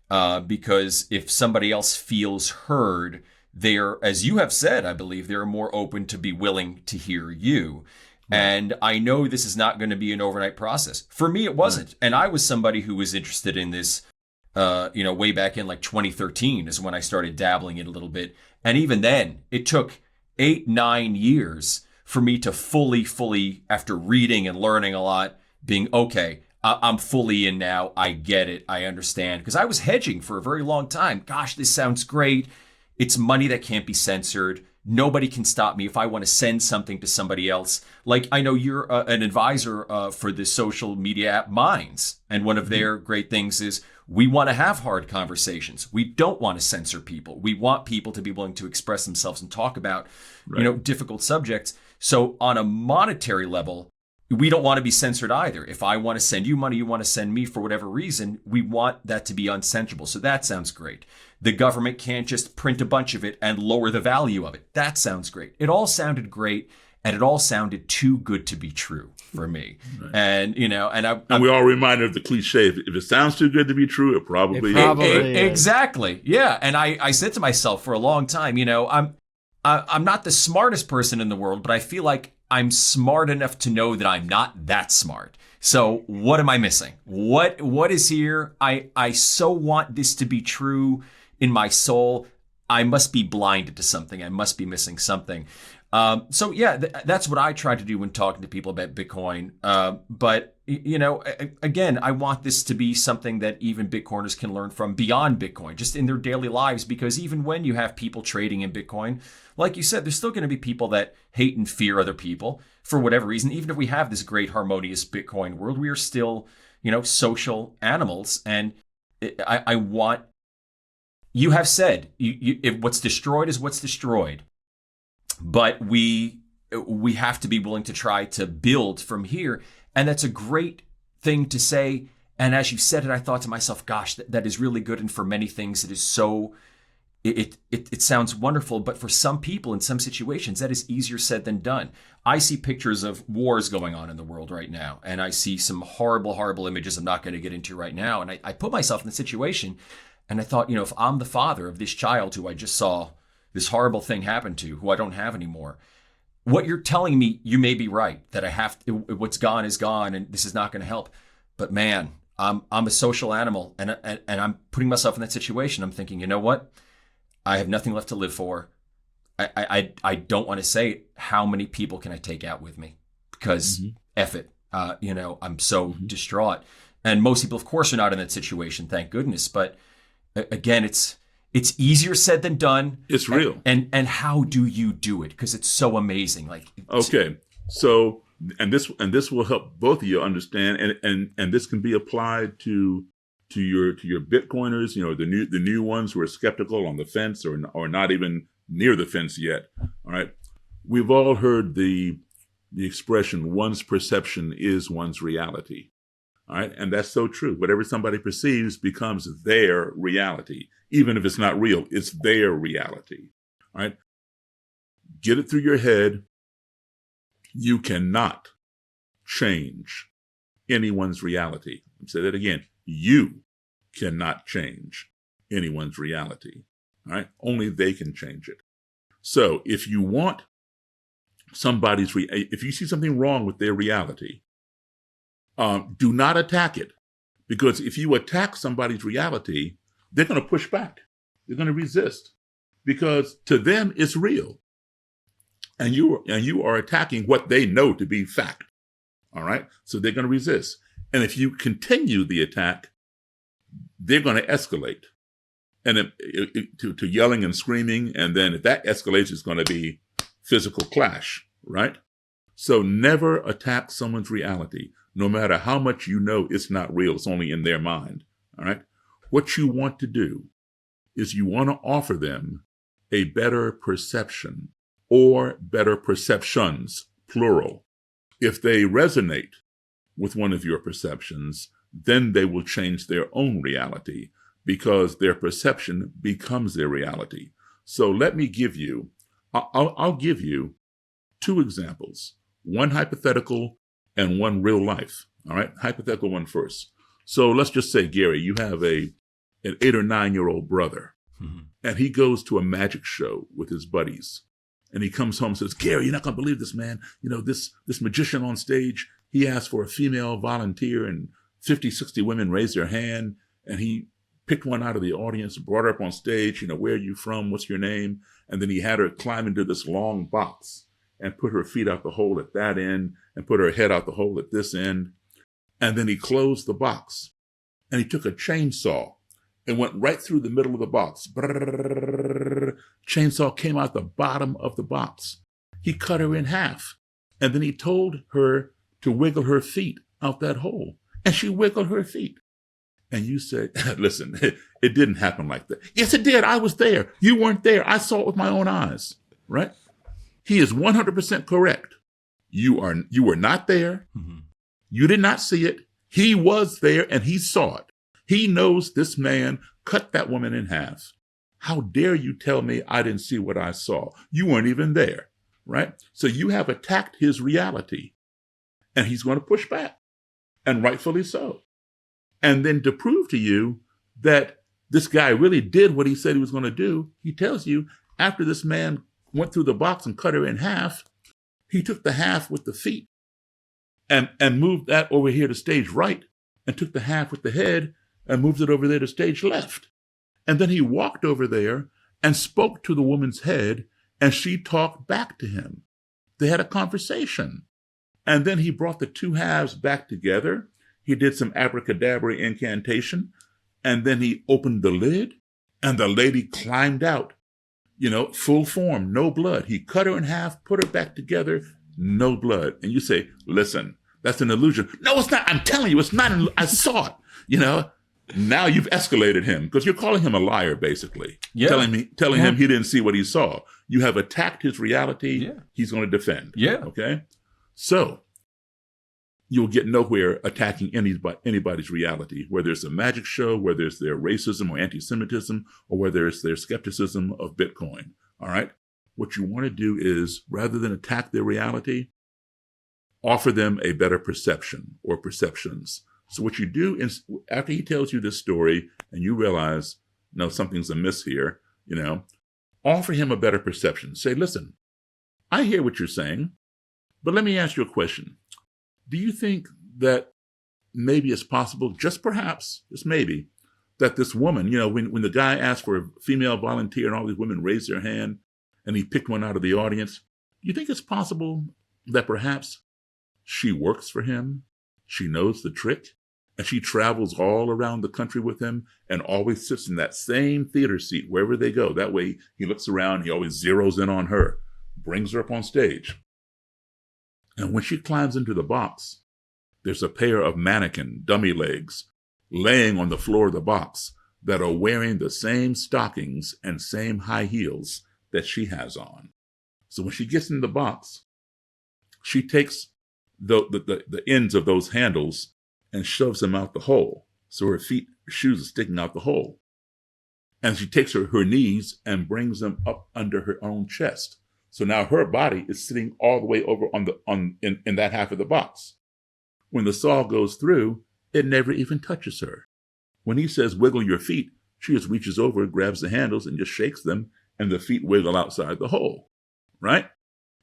because if somebody else feels heard, they're, as you have said, I believe they're more open to be willing to hear you. Right. And I know this is not going to be an overnight process. For me, it wasn't. Right. And I was somebody who was interested in this, way back in like 2013 is when I started dabbling in a little bit. And even then, it took 8-9 years for me to fully, after reading and learning a lot, being, okay, I'm fully in now. I get it. I understand. Because I was hedging for a very long time. Gosh, this sounds great. It's money that can't be censored. Nobody can stop me if I want to send something to somebody else. Like, I know you're an advisor for the social media app Minds. And one of their great things is we want to have hard conversations. We don't want to censor people. We want people to be willing to express themselves and talk about, difficult subjects. So on a monetary level, we don't want to be censored either. If I want to send you money, you want to send me for whatever reason, we want that to be uncensorable. So that sounds great. The government can't just print a bunch of it and lower the value of it. That sounds great. It all sounded great, and it all sounded too good to be true for me. Right. And we all reminded of the cliche: if it sounds too good to be true, it probably is. Exactly. Yeah. And I said to myself for a long time, I'm not the smartest person in the world, but I feel like I'm smart enough to know that I'm not that smart. So what am I missing? What is here? I so want this to be true in my soul. I must be blinded to something. I must be missing something. That's what I try to do when talking to people about Bitcoin. But again, I want this to be something that even Bitcoiners can learn from beyond Bitcoin, just in their daily lives, because even when you have people trading in Bitcoin, like you said, there's still going to be people that hate and fear other people for whatever reason. Even if we have this great harmonious Bitcoin world, we are still, social animals. And I want, you have said, if what's destroyed is what's destroyed. But we have to be willing to try to build from here. And that's a great thing to say. And as you said it, I thought to myself, gosh, that is really good. And for many things, it is so, it sounds wonderful. But for some people in some situations, that is easier said than done. I see pictures of wars going on in the world right now. And I see some horrible, horrible images I'm not going to get into right now. And I put myself in the situation. And I thought, if I'm the father of this child who I just saw this horrible thing happen to, who I don't have anymore, what you're telling me, you may be right, that I have to, what's gone is gone and this is not going to help. But man, I'm a social animal and I'm putting myself in that situation. I'm thinking, you know what? I have nothing left to live for. I don't want to say how many people can I take out with me, because F it. I'm so distraught. And most people, of course, are not in that situation, thank goodness. But again, it's easier said than done. It's real. And how do you do it? Because it's so amazing. Okay. So, and this will help both of you understand, and this can be applied to your Bitcoiners, the new ones who are skeptical, on the fence, or not even near the fence yet. All right. We've all heard the expression, one's perception is one's reality. All right. And that's so true. Whatever somebody perceives becomes their reality. Even if it's not real, it's their reality. All right. Get it through your head. You cannot change anyone's reality. I'll say that again. You cannot change anyone's reality. All right. Only they can change it. So if you want if you see something wrong with their reality, do not attack it. Because if you attack somebody's reality, they're going to push back. They're going to resist, because to them it's real, and you are attacking what they know to be fact. All right, so they're going to resist, and if you continue the attack, they're going to escalate, and to yelling and screaming, and then if that escalates, it's going to be physical clash. Right, so never attack someone's reality, no matter how much you know it's not real. It's only in their mind. All right. What you want to do is you want to offer them a better perception, or better perceptions, plural. If they resonate with one of your perceptions, then they will change their own reality, because their perception becomes their reality. So let me give you, I'll give you two examples, one hypothetical and one real life. All right. Hypothetical one first. So let's just say, Gary, you have an 8 or 9 year old brother, and he goes to a magic show with his buddies, and he comes home and says, Gary, you're not going to believe this, man. This magician on stage, he asked for a female volunteer, and 50, 60 women raised their hand, and he picked one out of the audience, brought her up on stage, where are you from? What's your name? And then he had her climb into this long box and put her feet out the hole at that end and put her head out the hole at this end. And then he closed the box. And he took a chainsaw and went right through the middle of the box. Chainsaw came out the bottom of the box. He cut her in half. And then he told her to wiggle her feet out that hole. And she wiggled her feet. And you said, listen, it didn't happen like that. Yes, it did. I was there. You weren't there. I saw it with my own eyes, right? He is 100% correct. You were not there. Mm-hmm. You did not see it. He was there and he saw it. He knows this man cut that woman in half. How dare you tell me I didn't see what I saw? You weren't even there, right? So you have attacked his reality and he's going to push back, and rightfully so. And then to prove to you that this guy really did what he said he was going to do, he tells you after this man went through the box and cut her in half, he took the half with the feet and moved that over here to stage right, and took the half with the head and moved it over there to stage left. And then he walked over there and spoke to the woman's head, and she talked back to him. They had a conversation. And then he brought the two halves back together. He did some abracadabra incantation, and then he opened the lid, and the lady climbed out, full form, no blood. He cut her in half, put her back together, no blood. And you say, listen, that's an illusion. No, it's not. I'm telling you, it's not. I saw it, Now you've escalated him because you're calling him a liar, basically. Yeah. Telling him he didn't see what he saw. You have attacked his reality. Yeah. He's going to defend. Yeah. Okay. So you'll get nowhere attacking anybody's reality, whether it's a magic show, whether it's their racism or anti-Semitism, or whether it's their skepticism of Bitcoin. All right. What you want to do is, rather than attack their reality, offer them a better perception or perceptions. So what you do is, after he tells you this story and you realize, no, something's amiss here, offer him a better perception. Say, listen, I hear what you're saying, but let me ask you a question. Do you think that maybe it's possible, just perhaps, just maybe, that this woman, when the guy asked for a female volunteer and all these women raised their hand and he picked one out of the audience, do you think it's possible that perhaps she works for him? She knows the trick, and she travels all around the country with him and always sits in that same theater seat wherever they go. That way he looks around, he always zeroes in on her, brings her up on stage. And when she climbs into the box, there's a pair of mannequin dummy legs laying on the floor of the box that are wearing the same stockings and same high heels that she has on. So when she gets in the box, she takes the ends of those handles and shoves them out the hole. So her shoes are sticking out the hole. And she takes her knees and brings them up under her own chest. So now her body is sitting all the way over in that half of the box. When the saw goes through, it never even touches her. When he says, wiggle your feet, she just reaches over, grabs the handles and just shakes them, and the feet wiggle outside the hole, right?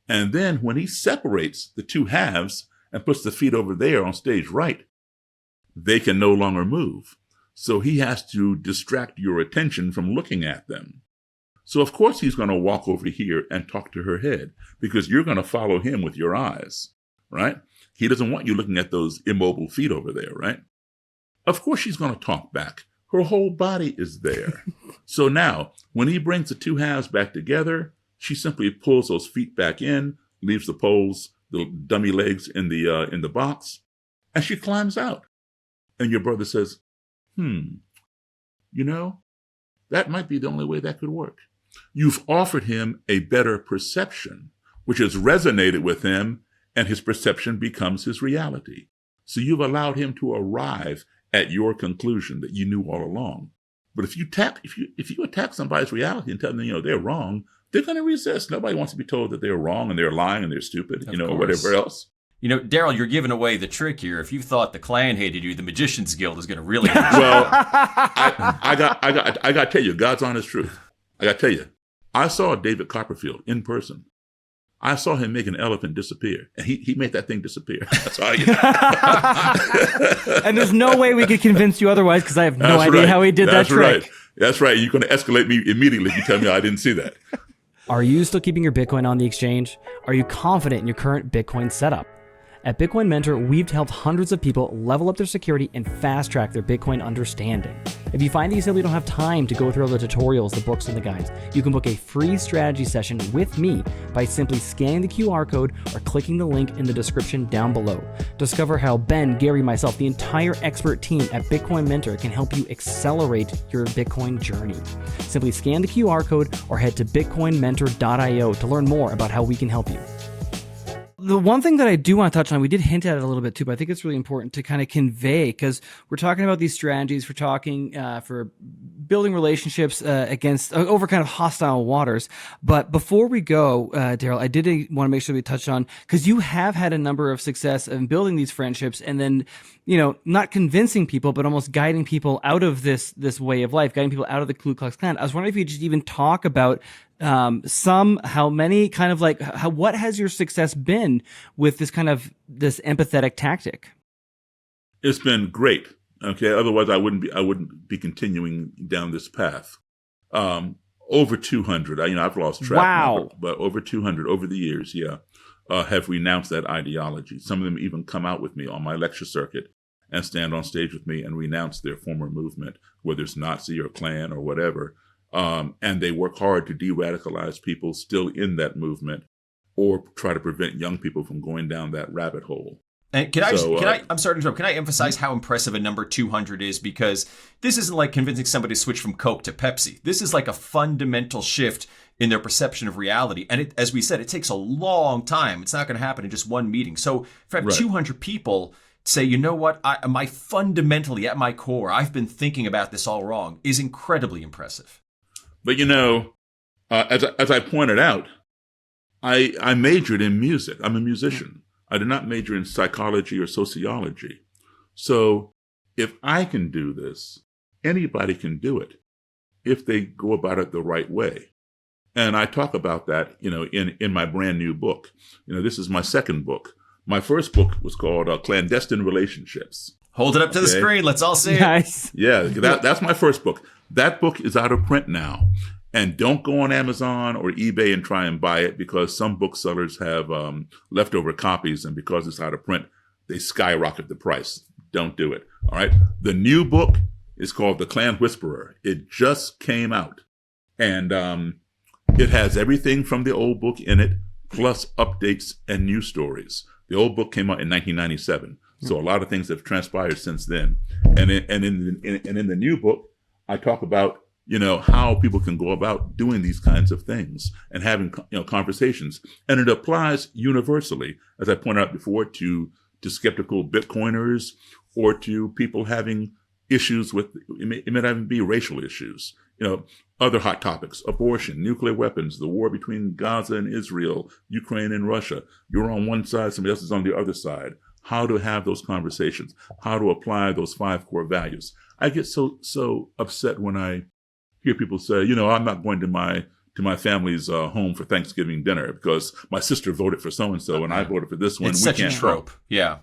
And then when he separates the two halves and puts the feet over there on stage right, they can no longer move. So he has to distract your attention from looking at them. So of course he's going to walk over here and talk to her head, because you're going to follow him with your eyes, right? He doesn't want you looking at those immobile feet over there, right? Of course she's going to talk back. Her whole body is there. So now when he brings the two halves back together, she simply pulls those feet back in, leaves the poles, the dummy legs in the box, and she climbs out. And your brother says, that might be the only way that could work. You've offered him a better perception, which has resonated with him, and his perception becomes his reality. So you've allowed him to arrive at your conclusion that you knew all along. But if you attack somebody's reality and tell them, they're wrong, they're going to resist. Nobody wants to be told that they're wrong and they're lying and they're stupid, or whatever else. Daryl, you're giving away the trick here. If you thought the Klan hated you, the Magician's Guild is going to really hate you. Well, I got to tell you, God's honest truth. I got to tell you, I saw David Copperfield in person. I saw him make an elephant disappear, and he made that thing disappear. That's all And there's no way we could convince you otherwise, because I have no idea how he did that trick. Right. That's right. You're going to escalate me immediately if you tell me I didn't see that. Are you still keeping your Bitcoin on the exchange? Are you confident in your current Bitcoin setup? At Bitcoin Mentor, we've helped hundreds of people level up their security and fast-track their Bitcoin understanding. If you find that you simply don't have time to go through all the tutorials, the books, and the guides, you can book a free strategy session with me by simply scanning the QR code or clicking the link in the description down below. Discover how Ben, Gary, myself, the entire expert team at Bitcoin Mentor can help you accelerate your Bitcoin journey. Simply scan the QR code or head to bitcoinmentor.io to learn more about how we can help you. The one thing that I do want to touch on, we did hint at it a little bit too, but I think it's really important to kind of convey, because we're talking about these strategies, we're talking for building relationships over kind of hostile waters. But before we go, Daryl, I did want to make sure we touch on, because you have had a number of success in building these friendships and then, not convincing people, but almost guiding people out of this way of life, guiding people out of the Ku Klux Klan. I was wondering if you could just even talk about how many kind of like, what has your success been with this empathetic tactic? It's been great. Okay. Otherwise I wouldn't be continuing down this path. Over 200, I've lost track. Wow. But over 200 over the years. Yeah. Have renounced that ideology. Some of them even come out with me on my lecture circuit and stand on stage with me and renounce their former movement, whether it's Nazi or Klan or whatever. And they work hard to de-radicalize people still in that movement, or try to prevent young people from going down that rabbit hole. And I'm sorry to interrupt. Can I emphasize how impressive a number 200 is? Because this isn't like convincing somebody to switch from Coke to Pepsi. This is like a fundamental shift in their perception of reality. And as we said, it takes a long time. It's not going to happen in just one meeting. So if I have 200 people say, you know what, my fundamentally at my core, I've been thinking about this all wrong, is incredibly impressive. But as I pointed out, I majored in music. I'm a musician. I did not major in psychology or sociology. So if I can do this, anybody can do it if they go about it the right way. And I talk about that, in my brand new book. This is my second book. My first book was called Clandestine Relationships. Hold it up to the screen. Let's all see it. Nice. Yeah, that's my first book. That book is out of print now. And don't go on Amazon or eBay and try and buy it, because some booksellers have leftover copies, and because it's out of print, they skyrocket the price. Don't do it. All right. The new book is called The Klan Whisperer. It just came out. And it has everything from the old book in it, plus updates and new stories. The old book came out in 1997. So a lot of things have transpired since then. And in the new book, I talk about, how people can go about doing these kinds of things and having, conversations. And it applies universally, as I pointed out before, to skeptical Bitcoiners, or to people having issues with, it may not even be racial issues, other hot topics, abortion, nuclear weapons, the war between Gaza and Israel, Ukraine and Russia. You're on one side, somebody else is on the other side. How to have those conversations, how to apply those 5 core values. I get so upset when I hear people say, I'm not going to my family's home for Thanksgiving dinner because my sister voted for so-and-so and I voted for this one. It's such a trope. Yeah.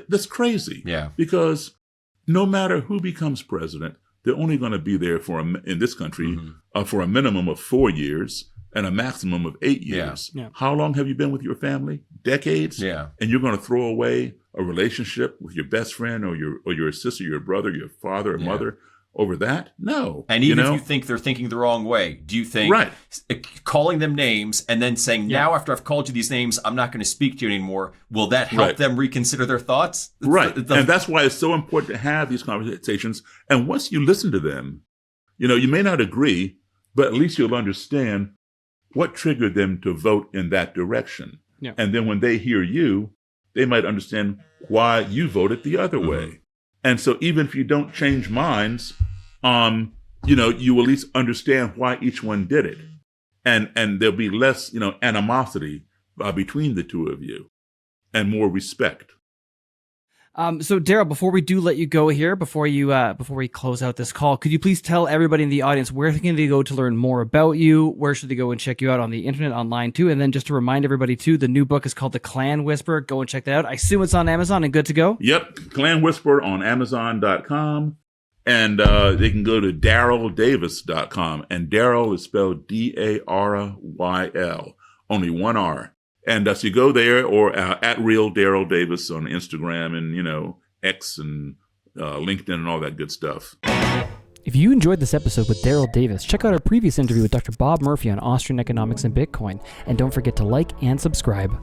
That's crazy. Yeah. Because no matter who becomes president, they're only going to be there in this country for a minimum of 4 years and a maximum of 8 years. Yeah. How long have you been with your family? Decades? Yeah. And you're going to throw away a relationship with your best friend or your sister, your brother, your father or mother over that? No. And even if you think they're thinking the wrong way, do you think calling them names and then saying, now after I've called you these names, I'm not going to speak to you anymore, will that help them reconsider their thoughts? And that's why it's so important to have these conversations. And once you listen to them, you may not agree, but at least you'll understand what triggered them to vote in that direction. Yeah. And then when they hear you, they might understand why you voted the other way. And so even if you don't change minds, you will at least understand why each one did it. And there'll be less, animosity between the two of you and more respect. So Daryl, before we do let you go here, before we close out this call, could you please tell everybody in the audience where can they go to learn more about you? Where should they go and check you out on the internet, online too? And then just to remind everybody too, the new book is called The Klan Whisperer. Go and check that out. I assume it's on Amazon and good to go. Yep. Klan Whisperer on Amazon.com. And they can go to DarylDavis.com. And Daryl is spelled Daryl. Only one R. And so you go there, or at Real Daryl Davis on Instagram and, X and LinkedIn and all that good stuff. If you enjoyed this episode with Daryl Davis, check out our previous interview with Dr. Bob Murphy on Austrian economics and Bitcoin. And don't forget to like and subscribe.